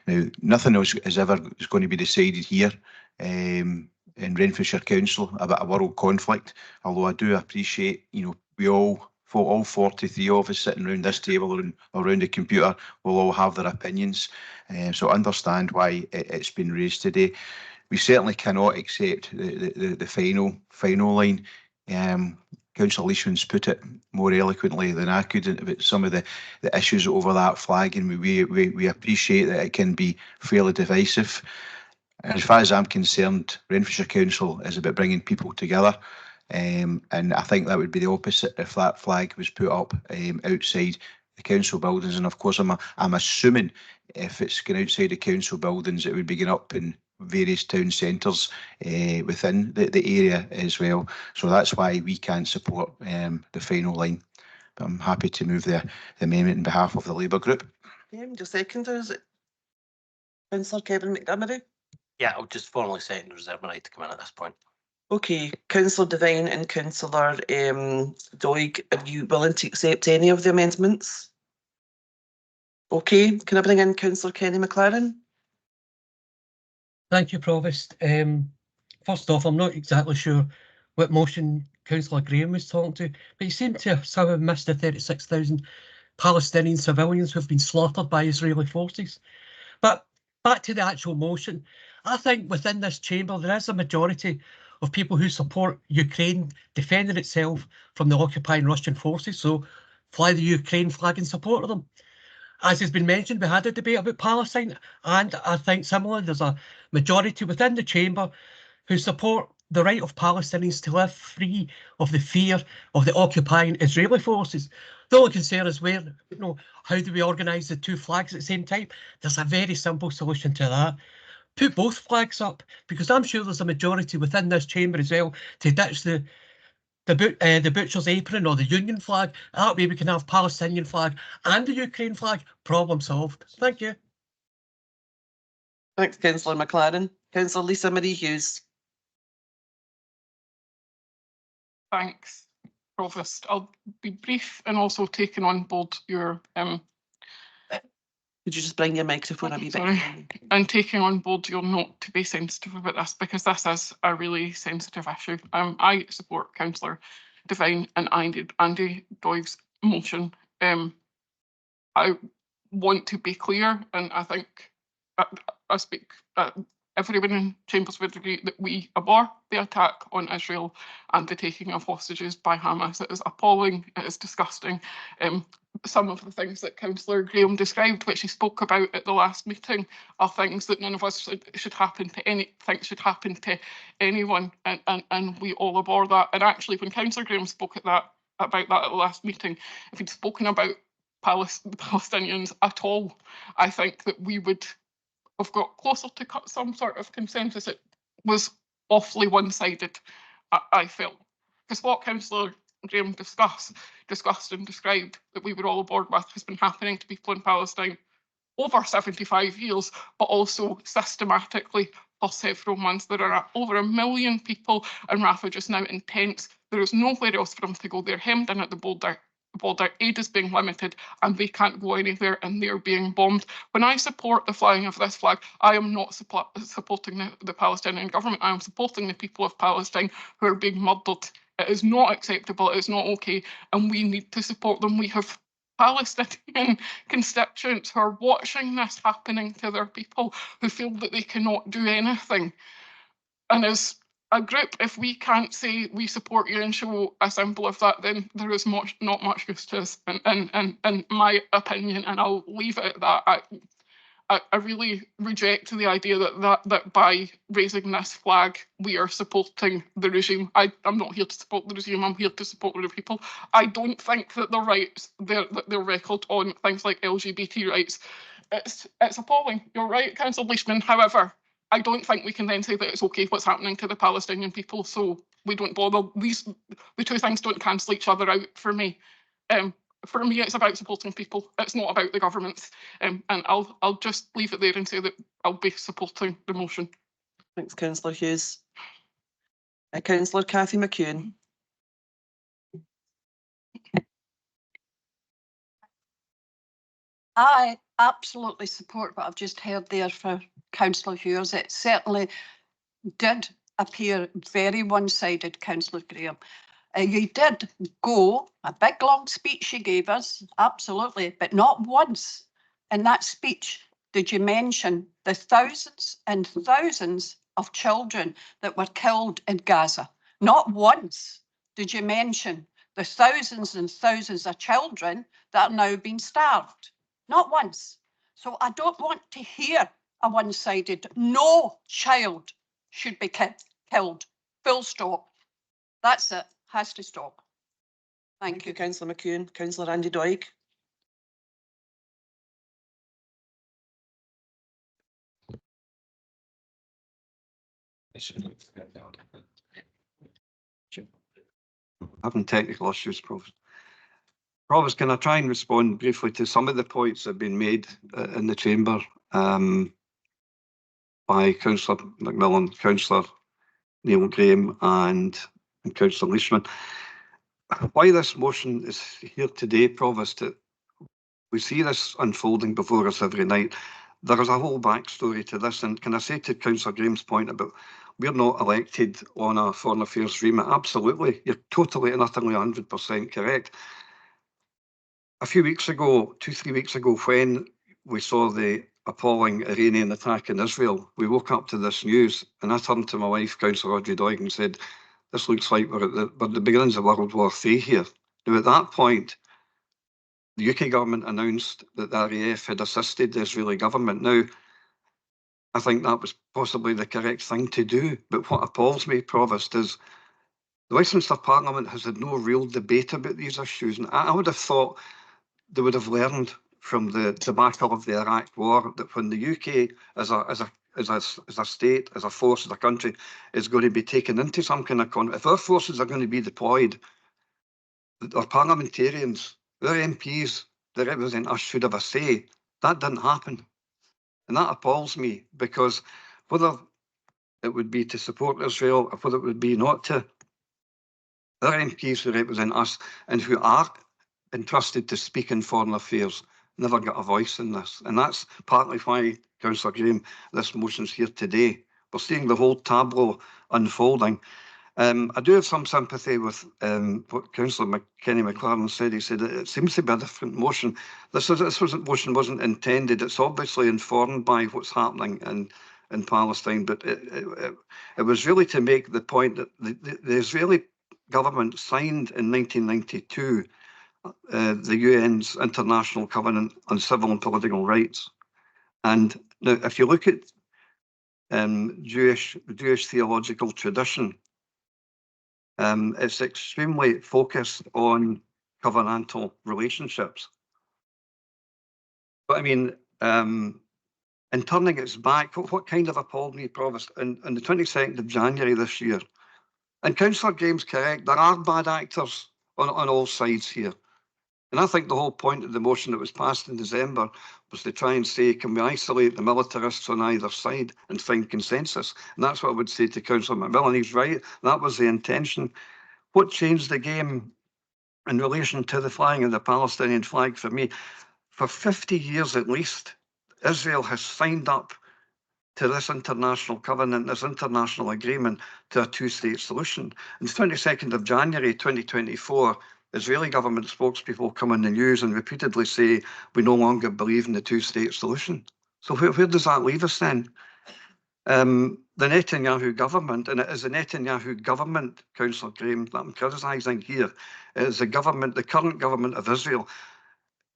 Now, nothing else is going to be decided here in Renfrewshire Council about a world conflict, although I do appreciate, we all for all 43 of us sitting around this table or around the computer will all have their opinions. So understand why it's been raised today. We certainly cannot accept the final line. Councillor Leishman's put it more eloquently than I could about some of the issues over that flag, and we appreciate that it can be fairly divisive. As far as I'm concerned, Renfrewshire Council is about bringing people together, and I think that would be the opposite if that flag was put up outside the council buildings. And of course, I'm assuming if it's going outside the council buildings, it would be going up in various town centres within the area as well. So that's why we can't support the final line. But I'm happy to move the amendment on behalf of the Labour group. Your seconder, is it Councillor Kevin McDermott? Yeah, I'll just formally say and reserve my right to come in at this point. Okay, Councillor Devine and Councillor Doig, are you willing to accept any of the amendments? Okay, can I bring in Councillor Kenny McLaren? Thank you, Provost. First off, I'm not exactly sure what motion Councillor Graham was talking to, but he seemed to somehow have missed the 36,000 Palestinian civilians who have been slaughtered by Israeli forces. But back to the actual motion, I think within this chamber there is a majority of people who support Ukraine defending itself from the occupying Russian forces, so fly the Ukraine flag in support of them. As has been mentioned, we had a debate about Palestine, and I think similarly there's a majority within the chamber who support the right of Palestinians to live free of the fear of the occupying Israeli forces. The only concern is where, how do we organise the two flags at the same time? There's a very simple solution to that. Put both flags up, because I'm sure there's a majority within this chamber as well to ditch the butcher's apron or the Union flag. That way we can have Palestinian flag and the Ukraine flag. Problem solved. Thank you. Thanks, Councillor McLaren. Councillor Lisa Marie Hughes. Thanks, Provost. I'll be brief and also taking on board your Could you just bring your microphone a wee bit? Sorry, and taking on board your note to be sensitive about this, because this is a really sensitive issue. I support Councillor Devine and Andy Doig's motion. I want to be clear, and I think I speak everyone in chambers would agree that we abhor the attack on Israel and the taking of hostages by Hamas. It is appalling, it is disgusting. Some of the things that Councillor Graham described, which he spoke about at the last meeting, are things that none of us should happen to anyone, and we all abhor that. And actually, when Councillor Graham spoke about that at the last meeting, if he'd spoken about the Palestinians at all, I think that we would have got closer to some sort of consensus. It was awfully one-sided, I felt. Because what Councillor Graham discussed and described that we were all aboard with has been happening to people in Palestine over 75 years, but also systematically for several months. There are over 1 million people in Rafah just now in tents. There is nowhere else for them to go. They're hemmed in at the border. Aid is being limited and they can't go anywhere, and they're being bombed. When I support the flying of this flag, I am not supporting the Palestinian government. I am supporting the people of Palestine who are being murdered. It is not acceptable, it is not okay, and we need to support them. We have Palestinian constituents who are watching this happening to their people, who feel that they cannot do anything. And as a group, if we can't say we support you and show a symbol of that, then there is not much use to us, in my opinion, and I'll leave it at that. I really reject the idea that by raising this flag we are supporting the regime. I'm not here to support the regime, I'm here to support the people. I don't think that their rights, their record on things like LGBT rights, it's appalling. You're right, Councillor Leishman. However, I don't think we can then say that it's okay what's happening to the Palestinian people, so we don't bother. The two things don't cancel each other out for me. For me, it's about supporting people. It's not about the governments. And I'll just leave it there and say that I'll be supporting the motion. Thanks, Councillor Hughes. Councillor Cathy McEwen. I absolutely support what I've just heard there for Councillor Hughes. It certainly did appear very one-sided, Councillor Graham. You did go, a big long speech you gave us, absolutely, but not once in that speech did you mention the thousands and thousands of children that were killed in Gaza. Not once did you mention the thousands and thousands of children that are now being starved. Not once. So I don't want to hear a one-sided, no child should be killed. Full stop. That's it. Has to stop. Thank you. Councillor McEwen. Councillor Andy Doig. Having technical issues, Provost. Provost, can I try and respond briefly to some of the points that have been made in the chamber by Councillor McMillan, Councillor Neil Graham and Councillor Leishman. Why this motion is here today, Provost, we see this unfolding before us every night. There is a whole backstory to this, and can I say to Councillor Graham's point about we're not elected on a foreign affairs remit? Absolutely, you're totally and utterly 100% correct. A few weeks ago, 2-3 weeks ago, when we saw the appalling Iranian attack in Israel, we woke up to this news, and I turned to my wife, Councillor Audrey Doig, and said, this looks like we're at the beginnings of World War III here. Now, at that point, the UK government announced that the RAF had assisted the Israeli government. Now, I think that was possibly the correct thing to do, but what appalls me, Provost, is the Westminster Parliament has had no real debate about these issues, and I would have thought they would have learned from the debacle of the Iraq War that when the UK as a state, as a force, as a country, is going to be taken into some kind of conflict, if our forces are going to be deployed, our parliamentarians, our MPs that represent us should have a say. That didn't happen. And that appalls me, because whether it would be to support Israel or whether it would be not to, our MPs who represent us and who are entrusted to speak in foreign affairs never got a voice in this. And that's partly why, Councillor Graham, this motion's here today. We're seeing the whole tableau unfolding. I do have some sympathy with what Councillor Kenny McLaren said. He said it seems to be a different motion. This motion wasn't intended. It's obviously informed by what's happening in Palestine, but it was really to make the point that the Israeli government signed in 1992 the UN's International Covenant on Civil and Political Rights. And now, if you look at Jewish theological tradition, it's extremely focused on covenantal relationships. But I mean, in turning its back, what kind of appalled me, Provost, on the 22nd of January this year, and Councillor Graham's correct, there are bad actors on all sides here. And I think the whole point of the motion that was passed in December was to try and say, can we isolate the militarists on either side and find consensus? And that's what I would say to Councillor McMillan. He's right. That was the intention. What changed the game in relation to the flying of the Palestinian flag for me? For 50 years at least, Israel has signed up to this international covenant, this international agreement to a two-state solution. On the 22nd of January 2024, Israeli government spokespeople come on the news and repeatedly say, we no longer believe in the two-state solution. So where does that leave us then? The Netanyahu government, and it is the Netanyahu government, Councillor Graham, that I'm criticising here, it is the government, the current government of Israel.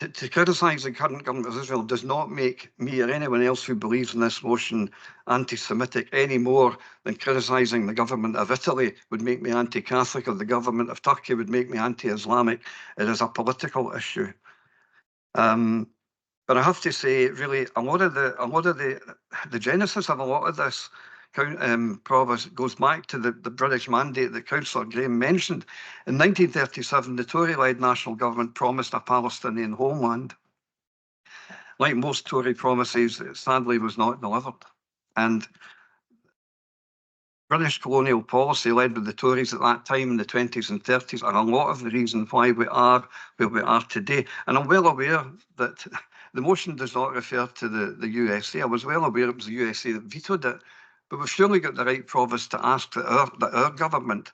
To criticise the current government of Israel does not make me or anyone else who believes in this motion anti-Semitic any more than criticising the government of Italy would make me anti-Catholic, or the government of Turkey would make me anti-Islamic. It is a political issue. But I have to say, really, a lot of the genesis of a lot of this, Provost, goes back to the British mandate that Councillor Graham mentioned. In 1937, the Tory-led national government promised a Palestinian homeland. Like most Tory promises, it sadly was not delivered. And British colonial policy led by the Tories at that time in the 20s and 30s are a lot of the reason why we are where we are today. And I'm well aware that the motion does not refer to the USA. I was well aware it was the USA that vetoed it. But we've surely got the right, Provost, to ask that our government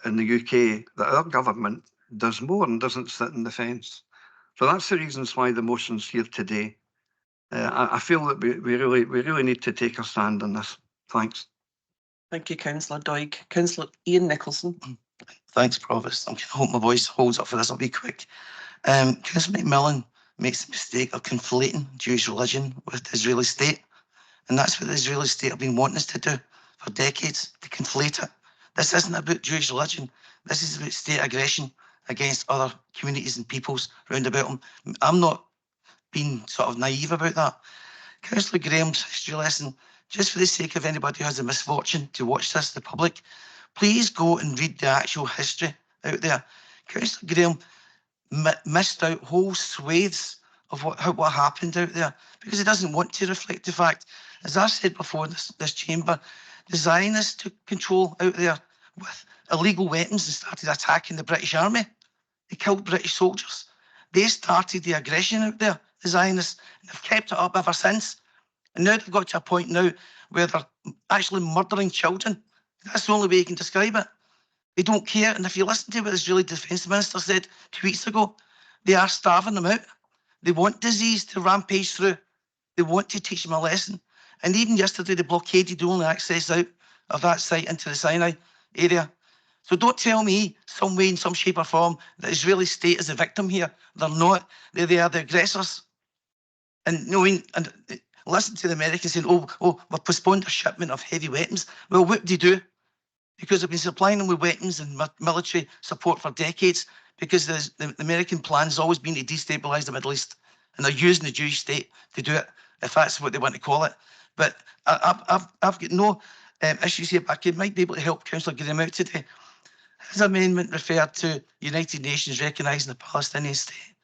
in the UK that our government does more and doesn't sit in the fence. So that's the reasons why the motion's here today. I feel that we really need to take a stand on this. Thanks. Thank you, Councillor Doig. Councillor Ian Nicholson. Thanks, Provost. I hope my voice holds up for this. I'll be quick. Councillor McMillan makes the mistake of conflating Jewish religion with the Israeli state. And that's what the Israeli state have been wanting us to do for decades, to conflate it. This isn't about Jewish religion. This is about state aggression against other communities and peoples round about them. I'm not being sort of naive about that. Councillor Graham's history lesson, just for the sake of anybody who has the misfortune to watch this, the public, please go and read the actual history out there. Councillor Graham missed out whole swathes of what happened out there because he doesn't want to reflect the fact, as I've said before in this chamber, the Zionists took control out there with illegal weapons and started attacking the British Army. They killed British soldiers. They started the aggression out there, the Zionists, and they've kept it up ever since. And now they've got to a point now where they're actually murdering children. That's the only way you can describe it. They don't care. And if you listen to what the Israeli Defence Minister said 2 weeks ago, they are starving them out. They want disease to rampage through. They want to teach them a lesson. And even yesterday, they blockaded the only access out of that site into the Sinai area. So don't tell me some way, in some shape or form, that the Israeli state is a victim here. They're not. They are the aggressors. And knowing and listen to the Americans saying, oh, we've postponed a shipment of heavy weapons. Well, what do you do? Because they've been supplying them with weapons and military support for decades, because the American plan has always been to destabilise the Middle East, and they're using the Jewish state to do it, if that's what they want to call it. But I've got no issues here, but I might be able to help Councillor Graham out today. His amendment referred to United Nations recognising the Palestinian state,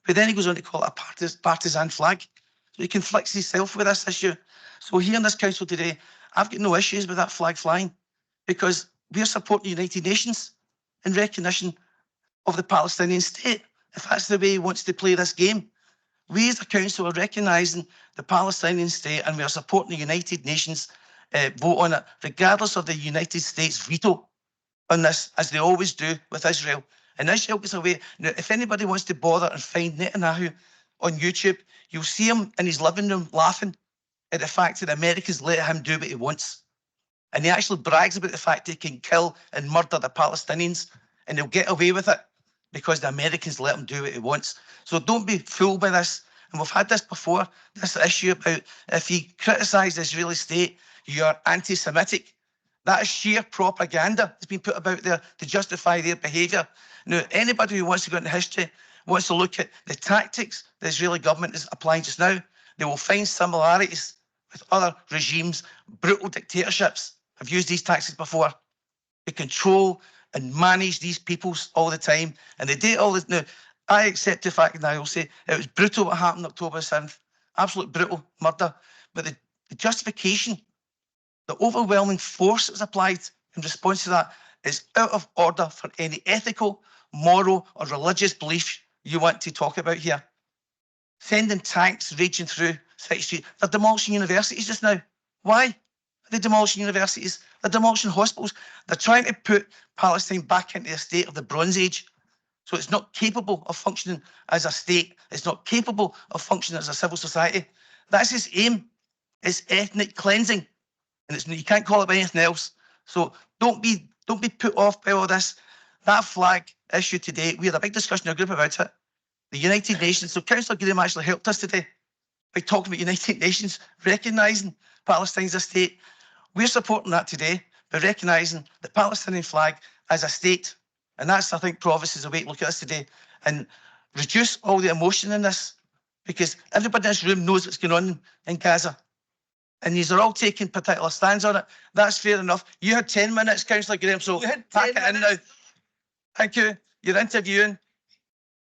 but then he goes on to call it a partisan flag. So he conflicts himself with this issue. So here in this council today, I've got no issues with that flag flying, because we're supporting the United Nations in recognition of the Palestinian state, if that's the way he wants to play this game. We as a council are recognising the Palestinian state, and we are supporting the United Nations vote on it, regardless of the United States veto on this, as they always do with Israel. And Israel gets away. Now, if anybody wants to bother and find Netanyahu on YouTube, you'll see him in his living room laughing at the fact that the Americans let him do what he wants. And he actually brags about the fact he can kill and murder the Palestinians, and he'll get away with it because the Americans let him do what he wants. So don't be fooled by this. And we've had this before, this issue about if you criticise the Israeli state, you're anti-Semitic. That is sheer propaganda that's been put about there to justify their behaviour. Now, anybody who wants to go into history, wants to look at the tactics the Israeli government is applying just now, they will find similarities with other regimes, brutal dictatorships have used these tactics before to control and manage these peoples all the time. And they do it all this. Now, I accept the fact, and I will say it was brutal what happened October 7th, absolute brutal murder. But the justification, the overwhelming force that was applied in response to that is out of order for any ethical, moral, or religious belief you want to talk about here. Sending tanks raging through 6th Street. They're demolishing universities just now. Why are they demolishing universities? They're demolishing hospitals. They're trying to put Palestine back into a state of the Bronze Age. So it's not capable of functioning as a state. It's not capable of functioning as a civil society. That's its aim. It's ethnic cleansing. And you can't call it by anything else. So don't be put off by all this. That flag issue today, we had a big discussion in our group about it. The United Nations, so Councillor Graham actually helped us today by talking about United Nations recognising Palestine as a state. We're supporting that today by recognising the Palestinian flag as a state. And that's, I think, Provost is a way to look at this today and reduce all the emotion in this, because everybody in this room knows what's going on in Gaza. And these are all taking particular stands on it. That's fair enough. You had 10 minutes, Councillor Graham, so pack it in now. Thank you. You're interviewing.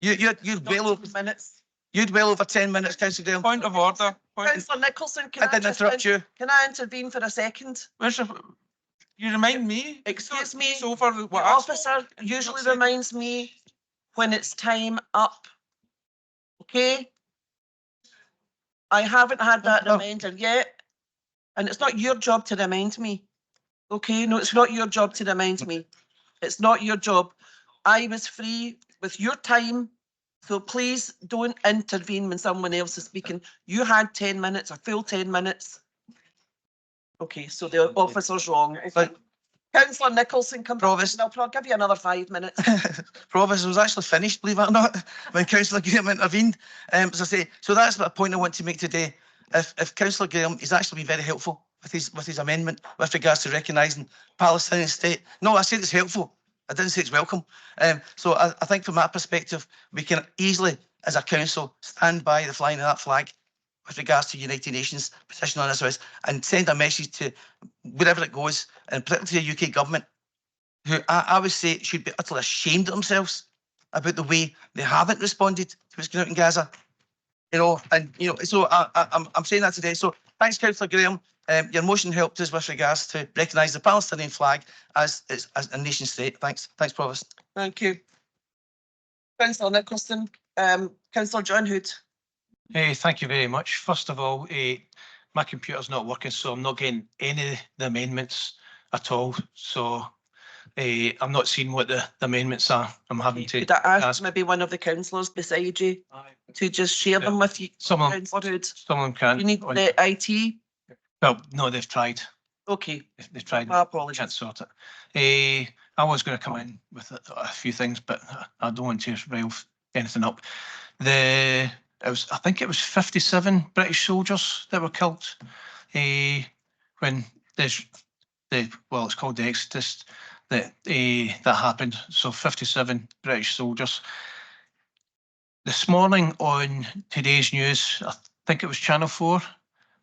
You'd well over minutes. You'd well over 10 minutes, Councillor Graham. Point of order. Councillor Nicholson, I didn't interrupt you. Can I intervene for a second? You remind me. Excuse me. So far, The officer usually reminds me when it's time up. Okay? I haven't had that reminder yet, and it's not your job to remind me. Okay? No, it's not your job to remind me. It's not your job. I was free with your time, so please don't intervene when someone else is speaking. You had 10 minutes, a full 10 minutes. Okay, so the officer's wrong. But Councillor Nicholson, come Provost. back. I'll give you another 5 minutes. Provost, I was actually finished, believe it or not, when Councillor Graham intervened. As I say, so that's a point I want to make today. If Councillor Graham is actually been very helpful with his amendment with regards to recognising Palestinian state. No, I said it's helpful. I didn't say it's welcome. So I think from that perspective, we can easily, as a council, stand by the flying of that flag with regards to United Nations position on this and send a message to wherever it goes, and particularly the UK government, who I would say should be utterly ashamed of themselves about the way they haven't responded to what's going on in Gaza. So I'm saying that today. So thanks, Councillor Graham. Your motion helped us with regards to recognise the Palestinian flag as a nation state. Thanks, Provost. Thank you. Councillor Nicholson, Councillor John Hood. Thank you very much. First of all, my computer's not working, so I'm not getting any of the amendments at all. So I'm not seeing what the amendments are. I'm having to Could I ask maybe one of the councillors beside you to just share them with you? Some of them can. You need the IT? Well, no, they've tried. Okay. They've tried. My apologies. Can't sort it. I was going to come in with a few things, but I don't want to rile anything up. I think it was 57 British soldiers that were killed when it's called the Exodus that happened. So 57 British soldiers. This morning on today's news, I think it was Channel 4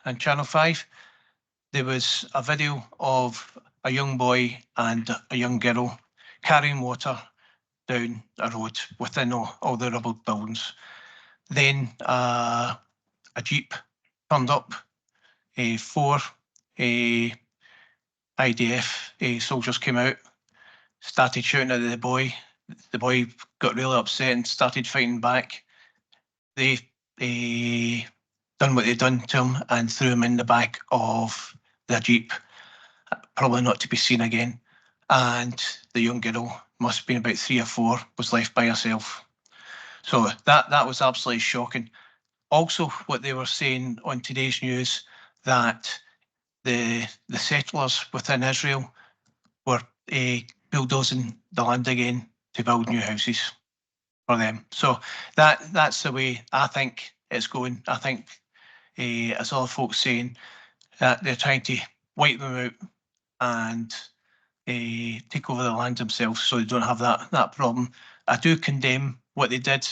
and Channel 5, there was a video of a young boy and a young girl carrying water down a road within all the rubbled buildings. Then a jeep turned up, 4 IDF soldiers came out, started shouting at the boy. The boy got really upset and started fighting back. They done what they'd done to him and threw him in the back of the jeep, probably not to be seen again. And the young girl, must have been about 3 or 4, was left by herself. So that was absolutely shocking. Also, what they were saying on today's news, that the settlers within Israel were bulldozing the land again to build new houses for them. So that's the way I think it's going. I think, as other folks saying, that they're trying to wipe them out and take over the land themselves, so they don't have that problem. I do condemn what they did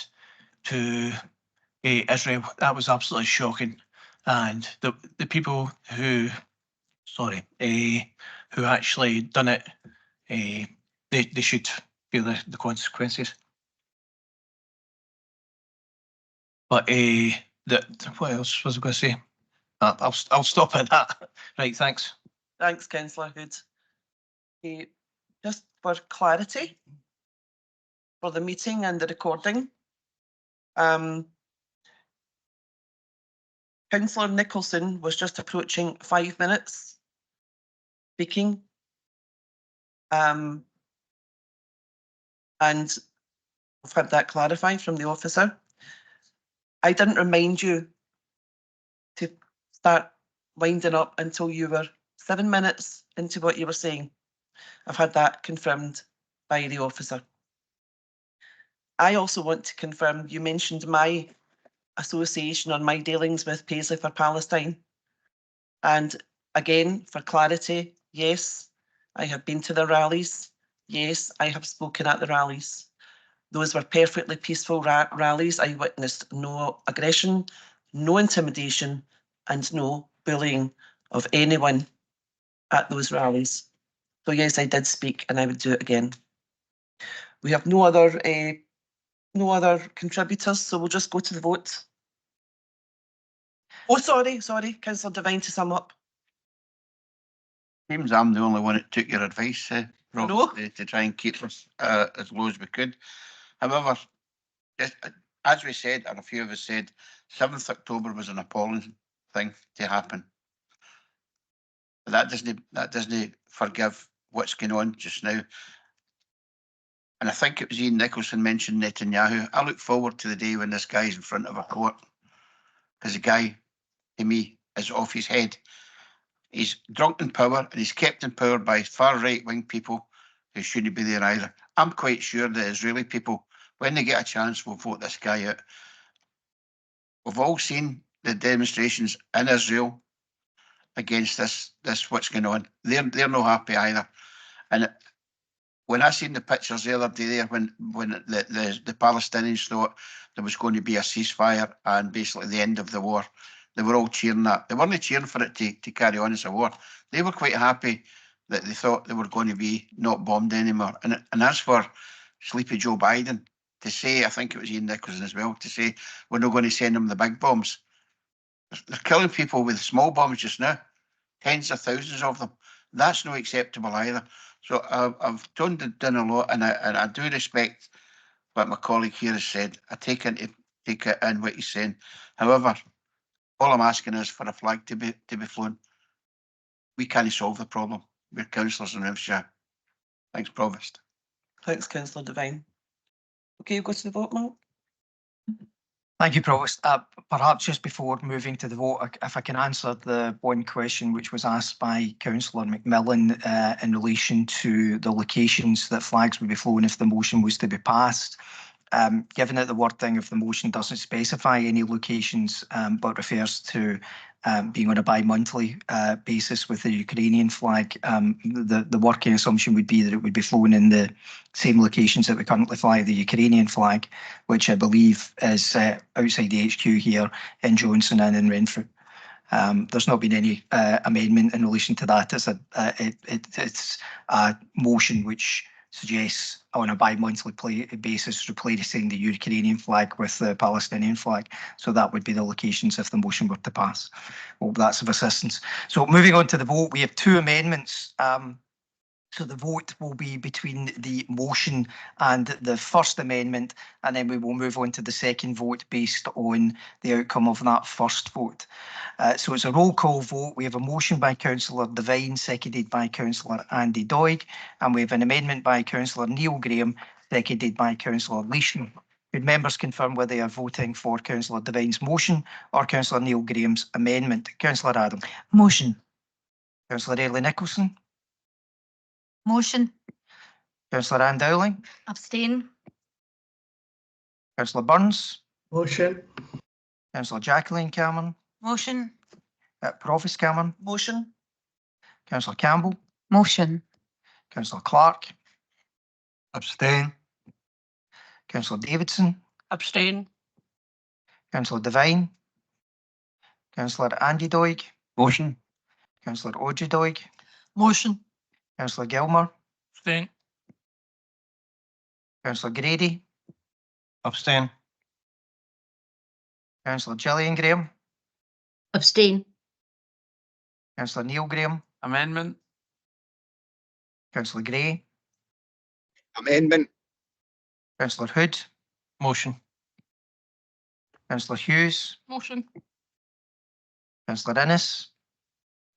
to Israel. That was absolutely shocking, and the people who actually done it, they should feel the consequences. But what else was I going to say? I'll stop at that. Right, thanks. Thanks, Councillor Hood. Just for clarity for the meeting and the recording, Councillor Nicholson was just approaching 5 minutes speaking, and I've had that clarified from the officer. I didn't remind you to start winding up until you were 7 minutes into what you were saying. I've had that confirmed by the officer. I also want to confirm, you mentioned my association or my dealings with Paisley for Palestine. And again, for clarity, yes, I have been to the rallies. Yes, I have spoken at the rallies. Those were perfectly peaceful rallies. I witnessed no aggression, no intimidation, and no bullying of anyone at those rallies. So yes, I did speak, and I would do it again. We have no other contributors, so we'll just go to the vote. Oh, sorry, Councillor Devine, to sum up. Seems I'm the only one that took your advice, No. to try and keep us as low as we could. However, just, as we said, and a few of us said, 7th October was an appalling thing to happen. But that doesn't forgive what's going on just now. and I think it was Ian Nicholson mentioned Netanyahu. I look forward to the day when this guy's in front of a court, because the guy, to me, is off his head. He's drunk in power, and he's kept in power by far right-wing people who shouldn't be there either. I'm quite sure that Israeli people, when they get a chance, will vote this guy out. We've all seen the demonstrations in Israel against this what's going on. They're not happy either. And when I seen the pictures the other day there, when the Palestinians thought there was going to be a ceasefire and basically the end of the war, they were all cheering that. They weren't cheering for it to carry on as a war. They were quite happy that they thought they were going to be not bombed anymore. And as for Sleepy Joe Biden, to say, I think it was Ian Nicholson as well, to say we're not going to send them the big bombs. They're killing people with small bombs just now, tens of thousands of them. That's not acceptable either. So I've toned it down a lot, and I do respect what my colleague here has said. I take it in what he's saying. However, all I'm asking is for a flag to be flown. We can't solve the problem. We're councillors in Renfrewshire. Thanks, Provost. Thanks, Councillor Devine. Okay, we'll go to the vote, Mark. Thank you, Provost. Perhaps just before moving to the vote, if I can answer the one question which was asked by Councillor McMillan in relation to the locations that flags would be flown if the motion was to be passed. Given that the wording of the motion doesn't specify any locations, but refers to being on a bi-monthly basis with the Ukrainian flag, the working assumption would be that it would be flown in the same locations that we currently fly the Ukrainian flag, which I believe is outside the HQ here in Johnson and in Renfrew. There's not been any amendment in relation to that. It's a motion which suggests on a bi-monthly basis replacing the Ukrainian flag with the Palestinian flag. So that would be the locations if the motion were to pass. Hope that's of assistance. So moving on to the vote, we have two amendments. So the vote will be between the motion and the first amendment, and then we will move on to the second vote based on the outcome of that first vote. So it's a roll call vote. We have a motion by Councillor Devine, seconded by Councillor Andy Doig, and we have an amendment by Councillor Neil Graham, seconded by Councillor Leishman. Could members confirm whether they are voting for Councillor Devine's motion or Councillor Neil Graham's amendment? Councillor Adam. Motion. Councillor Airlie Nicholson. Motion. Councillor Ann-Dowling. Abstain. Councillor Burns. Motion. Councillor Jacqueline Cameron. Motion. Provost Cameron. Motion. Councillor Campbell. Motion. Councillor Clark. Abstain. Councillor Davidson. Abstain. Councillor Devine. Councillor Andy Doig. Motion. Councillor Ogie Doig. Motion. Councillor Gilmer. Abstain. Councillor Grady. Abstain. Councillor Gillian Graham. Abstain. Councillor Neil Graham. Amendment. Councillor Gray. Amendment. Councillor Hood. Motion. Councillor Hughes. Motion. Councillor Innes.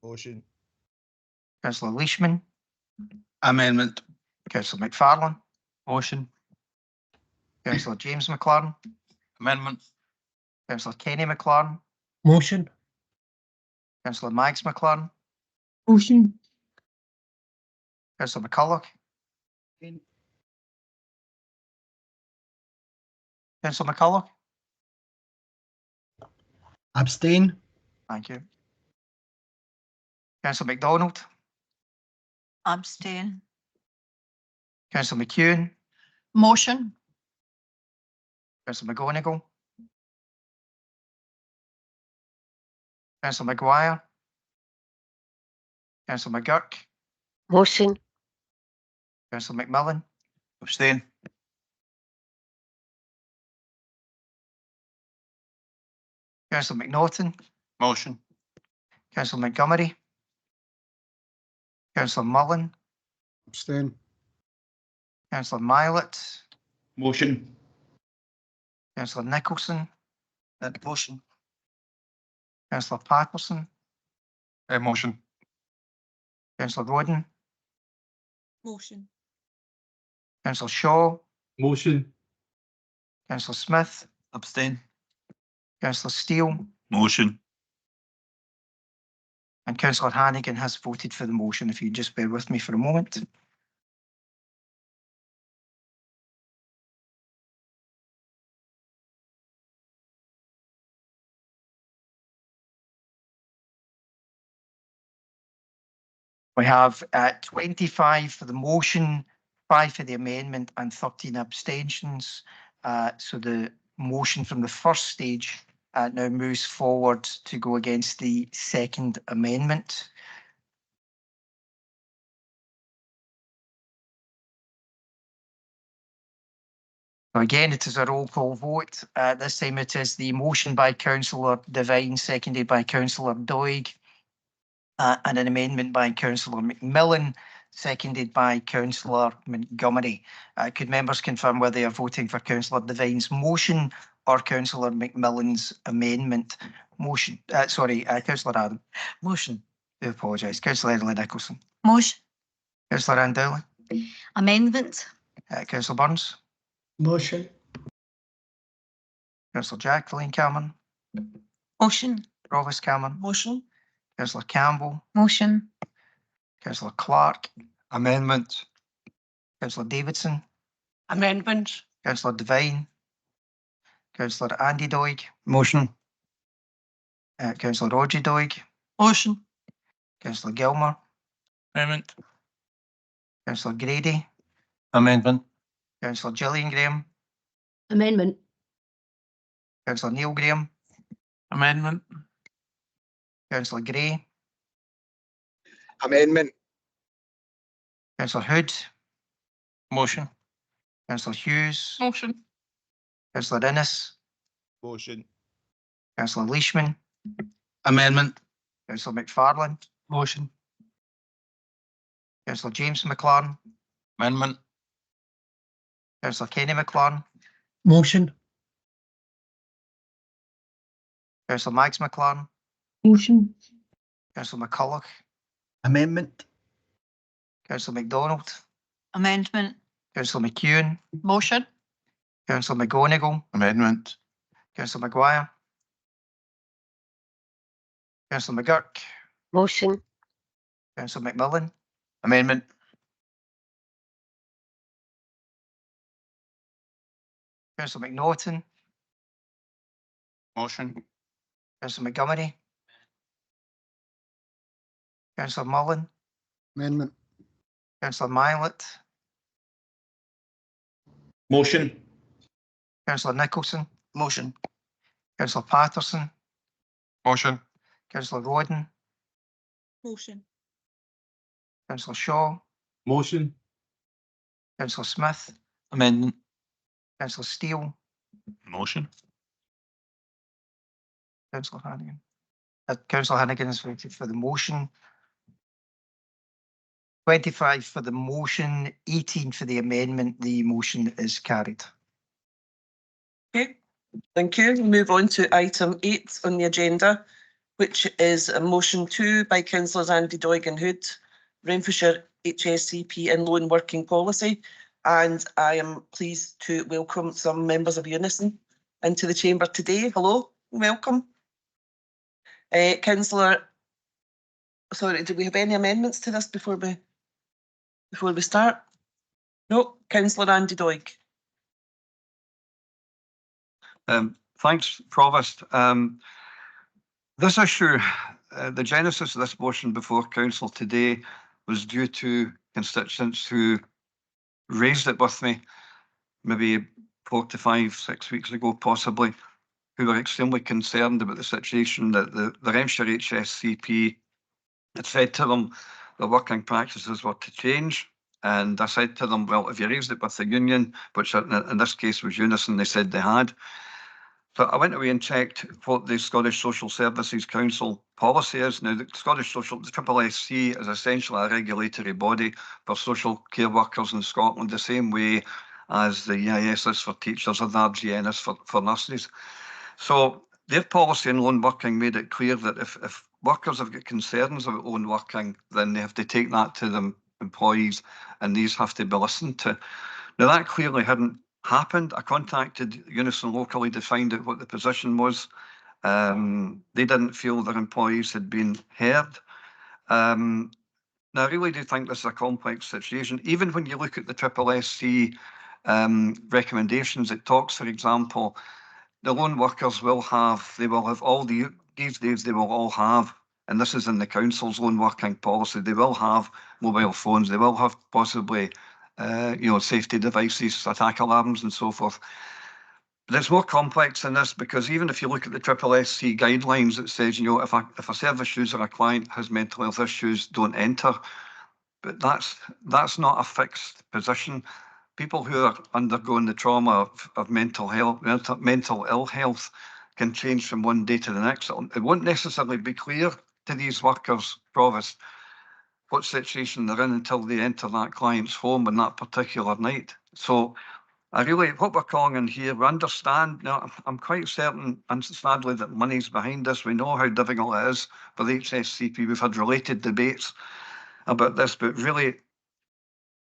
Motion. Councillor Leishman. Amendment. Councillor McFarlane. Motion. Councillor James McLaren. Amendment. Councillor Kenny McLaren. Motion. Councillor Mags McLaren. Motion. Councillor McCulloch. Councillor McCulloch. Abstain. Thank you. Councillor MacDonald. Abstain. Councillor McEwen. Motion. Councillor McGonigal. Councillor Maguire. Councillor McGurk. Motion. Councillor McMillan. Abstain. Councillor McNaughton. Motion. Councillor Montgomery. Councillor Mullen. Abstain. Councillor Milet. Motion. Councillor Nicholson. Motion. Councillor Patterson. Motion. Councillor Roden. Motion. Councillor Shaw, Motion. Councillor Smith, Abstain. Councillor Steele, Motion. and Councillor Hannigan has voted for the motion. If you just bear with me for a moment. We have 25 for the motion, 5 for the amendment, and 13 abstentions. So the motion from the first stage now moves forward to go against the second amendment. So again, it is a roll call vote. This time it is the motion by Councillor Devine, seconded by Councillor Doig, and an amendment by Councillor McMillan, seconded by Councillor Montgomery. Could members confirm whether they are voting for Councillor Devine's motion or Councillor McMillan's amendment? Motion, Councillor Adam. Motion. I do apologise. Councillor Edley Nicholson. Motion. Councillor Ann-Dowling. Amendment. Councillor Burns. Motion. Councillor Jacqueline Cameron. Motion. Provost Cameron. Motion. Councillor Campbell. Motion. Councillor Clark. Amendment. Councillor Davidson. Amendment. Councillor Devine. Councillor Andy Doig. Motion. Councillor Roger Doig. Motion. Councillor Gilmer. Amendment. Councillor Grady. Amendment. Councillor Gillian Graham. Amendment. Councillor Neil Graham. Amendment. Councillor Gray. Amendment. Councillor Hood. Motion. Councillor Hughes. Motion. Councillor Innes. Motion. Councillor Leishman. Amendment. Councillor McFarlane. Motion. Councillor James McLaren. Amendment. Councillor Kenny McLaren. Motion. Councillor Mags McLaren. Motion. Councillor McCulloch. Amendment. Councillor MacDonald. Amendment. Councillor McEwen. Motion. Councillor McGonigal. Amendment. Councillor Maguire. Councillor McGurk. Motion. Councillor McMillan. Amendment. Councillor McNaughton. Motion. Councillor Montgomery. Councillor Mullen. Amendment. Councillor Mylett. Motion. Councillor Nicholson. Motion. Councillor Patterson. Motion. Councillor Rodden. Motion. Councillor Shaw. Motion. Councillor Smith. Amendment. Councillor Steele. Motion. Councillor Hannigan. Councillor Hannigan has voted for the motion. 25 for the motion, 18 for the amendment. The motion is carried. Okay, thank you. We move on to item 8 on the agenda, which is a motion 2 by Councillors Andy Doig and Hood, Renfrewshire HSCP and Loan Working Policy. And I am pleased to welcome some members of Unison into the chamber today. Hello, welcome. Councillor, sorry, do we have any amendments to this before we start? No, Councillor Andy Doig. Thanks, Provost. This issue, the genesis of this motion before Council today was due to constituents who raised it with me maybe 4 to 5, 6 weeks ago, possibly, who were extremely concerned about the situation that the Renfrewshire HSCP had said to them the working practices were to change. And I said to them, well, if you raised it with the union, which in this case was Unison, they said they had. So I went away and checked what the Scottish Social Services Council policy is. Now, the SSSC is essentially a regulatory body for social care workers in Scotland, the same way as the EIS is for teachers or the RGN is for nurses. So their policy in loan working made it clear that if workers have got concerns about loan working, then they have to take that to the employees and these have to be listened to. Now, that clearly hadn't happened. I contacted Unison locally to find out what the position was. They didn't feel their employees had been heard. Now, I really do think this is a complex situation. Even when you look at the SSSC recommendations, it talks, for example, the lone workers will have, they will have all these days, they will all have, and this is in the council's lone working policy, they will have mobile phones, they will have possibly, safety devices, attack alarms and so forth. But it's more complex than this, because even if you look at the SSSC guidelines, it says, if a service user or a client has mental health issues, don't enter. But that's not a fixed position. People who are undergoing the trauma of mental ill health can change from one day to the next. It won't necessarily be clear to these workers, Provost, what situation they're in until they enter that client's home on that particular night. So what we're calling in here, we understand, I'm quite certain, and sadly, that money's behind this. We know how difficult it is for the HSCP. We've had related debates about this, but really,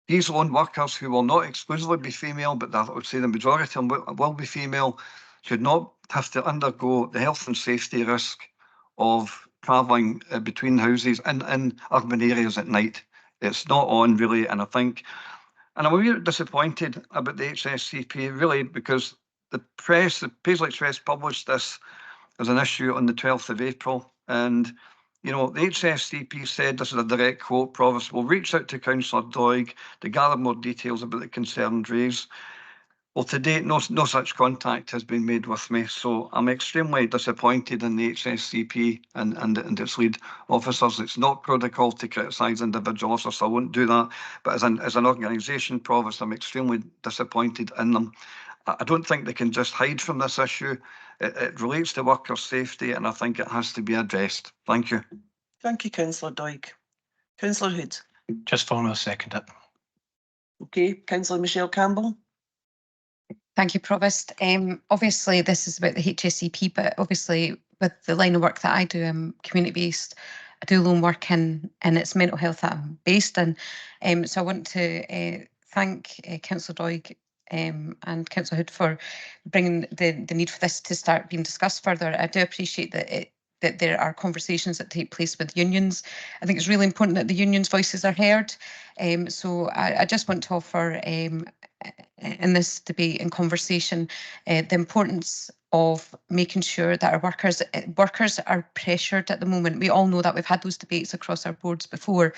these lone workers who will not exclusively be female, but I would say the majority will be female, should not have to undergo the health and safety risk of travelling between houses in urban areas at night. It's not on, really, and I'm a bit disappointed about the HSCP, really, because the Paisley Express published this as an issue on the 12th of April, and the HSCP said, this is a direct quote, Provost, will reach out to Councillor Doig to gather more details about the concerns raised. Well, to date, no such contact has been made with me, so I'm extremely disappointed in the HSCP and its lead officers. It's not protocol to criticise individual officers, so I won't do that. But as an organisation, Provost, I'm extremely disappointed in them. I don't think they can just hide from this issue. It relates to worker safety, and I think it has to be addressed. Thank you. Thank you, Councillor Doig. Councillor Hood. Just formally second it. Okay, Councillor Michelle Campbell. Thank you, Provost. Obviously, this is about the HSCP, but obviously, with the line of work that I do, I'm community-based. I do lone work and it's mental health that I'm based in. So I want to thank Councillor Doig and Councillor Hood for bringing the need for this to start being discussed further. I do appreciate that there are conversations that take place with unions. I think it's really important that the unions' voices are heard. So I just want to offer in this debate and conversation the importance of making sure that our workers are pressured at the moment. We all know that. We've had those debates across our boards before.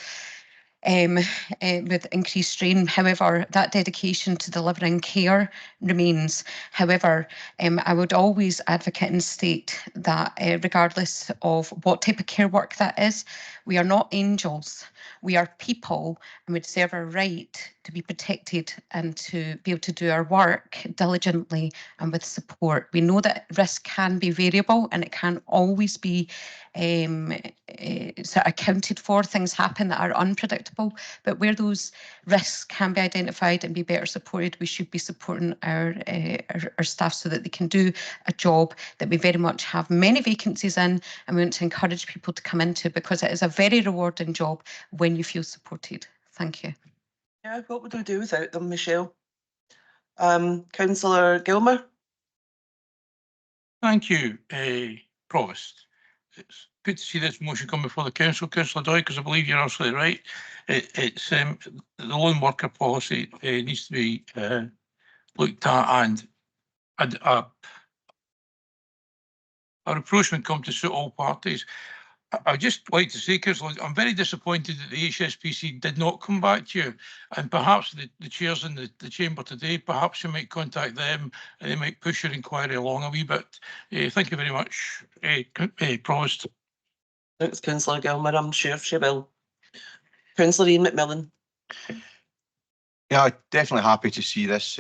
With increased strain. However, that dedication to delivering care remains. However, I would always advocate and state that regardless of what type of care work that is, we are not angels. We are people, and we deserve our right to be protected and to be able to do our work diligently and with support. We know that risk can be variable and it can always be sort of accounted for. Things happen that are unpredictable, but where those risks can be identified and be better supported, we should be supporting our staff so that they can do a job that we very much have many vacancies in, and we want to encourage people to come into, because it is a very rewarding job when you feel supported. Thank you. Yeah, what would we do without them, Michelle? Councillor Gilmer. Thank you, Provost. It's good to see this motion come before the council, Councillor Doig, because I believe you're absolutely right. It's the lone worker policy needs to be looked at, and a approach come to suit all parties. I'd just like to say, Councillor, I'm very disappointed that the HSPC did not come back to you, and perhaps the chairs in the chamber today, perhaps you might contact them and they might push your inquiry along a wee bit. Thank you very much, Provost. Thanks, Councillor Gilmer. I'm sure she will. Councillor Ian McMillan. Yeah, definitely happy to see this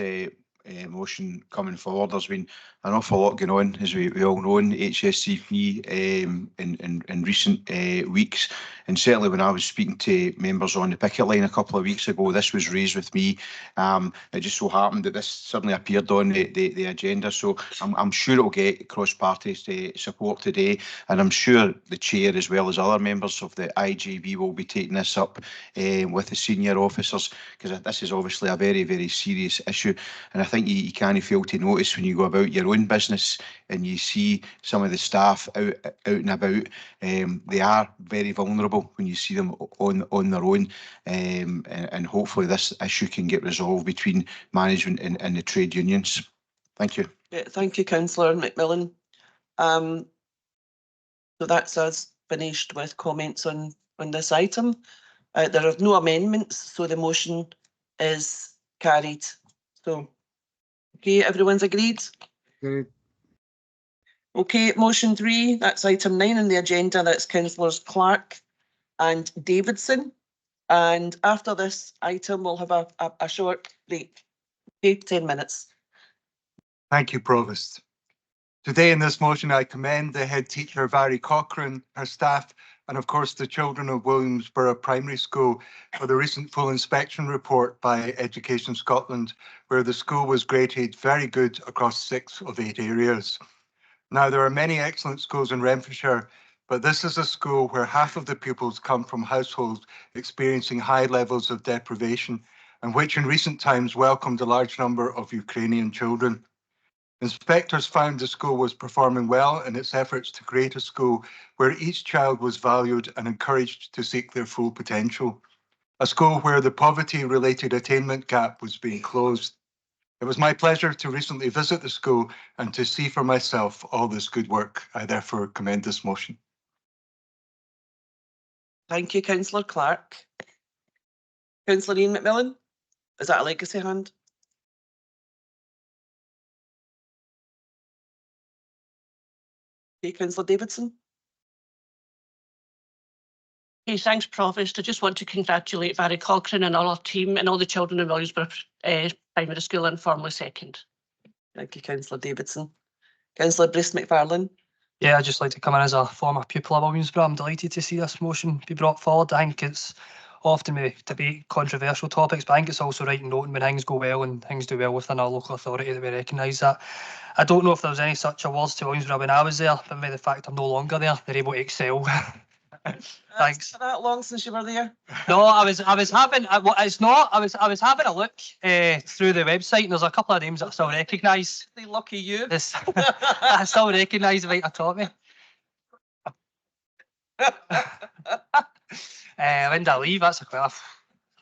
motion coming forward. There's been an awful lot going on, as we all know, in HSCP in recent weeks. And certainly when I was speaking to members on the picket line a couple of weeks ago, this was raised with me. It just so happened that this suddenly appeared on the agenda. So I'm sure it'll get cross-party support today. And I'm sure the chair, as well as other members of the IJB, will be taking this up with the senior officers, because this is obviously a very, very serious issue. And I think you can't fail to notice when you go about your own business and you see some of the staff out and about, they are very vulnerable when you see them on their own. And hopefully this issue can get resolved between management and the trade unions. Thank you. Yeah, thank you, Councillor McMillan. So that's us finished with comments on this item. There are no amendments, so the motion is carried. So, okay, everyone's agreed? Agreed. Okay, motion 3, that's item 9 on the agenda. That's Councillors Clark and Davidson. And after this item, we'll have a short break. Okay, 10 minutes. Thank you, Provost. Today in this motion, I commend the head teacher, Vary Cochrane, her staff, and of course the children of Williamsburgh Primary School for the recent full inspection report by Education Scotland, where the school was graded very good across 6 of 8 areas. Now, there are many excellent schools in Renfrewshire, but this is a school where half of the pupils come from households experiencing high levels of deprivation, and which in recent times welcomed a large number of Ukrainian children. Inspectors found the school was performing well in its efforts to create a school where each child was valued and encouraged to seek their full potential. A school where the poverty-related attainment gap was being closed. It was my pleasure to recently visit the school and to see for myself all this good work. I therefore commend this motion. Thank you, Councillor Clark. Councillor Ian McMillan, is that a legacy hand? Okay, Councillor Davidson. Hey, thanks, Provost. I just want to congratulate Vary Cochrane and all our team and all the children in Williamsburgh Primary School and formally second. Thank you, Councillor Davidson. Councillor Bruce McFarlane. Yeah, I'd just like to come in as a former pupil of Williamsburgh. I'm delighted to see this motion be brought forward. I think it's often we debate controversial topics, but I think it's also right in noting when things go well and things do well within our local authority that we recognise that. I don't know if there was any such awards to Williamsburgh when I was there, but by the fact I'm no longer there, they're able to excel. Thanks. That long since you were there? No, I was having it's not. I was having a look through the website, and there's a couple of names that I still recognise. Lucky you. I still recognise right atop me. When did I leave? That's a quite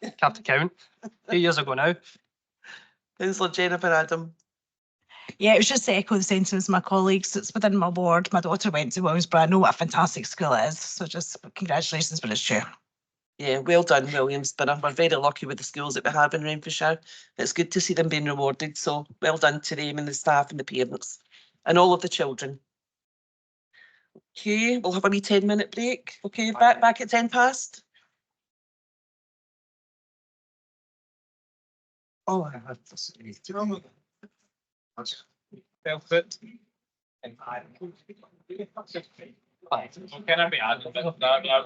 a have to count. 2 years ago now. Councillor Jennifer Adam. Yeah, it was just to echo the sentiments of my colleagues. It's within my ward. My daughter went to Williamsburgh. I know what a fantastic school it is. So just congratulations for its chair. Yeah, well done, Williamsburgh. We're very lucky with the schools that we have in Renfrewshire. It's good to see them being rewarded. So well done to them and the staff and the parents and all of the children. Okay, we'll have a wee 10-minute break. Okay, back at 10 past. Oh, I had to say, Velvet. And I can I be added?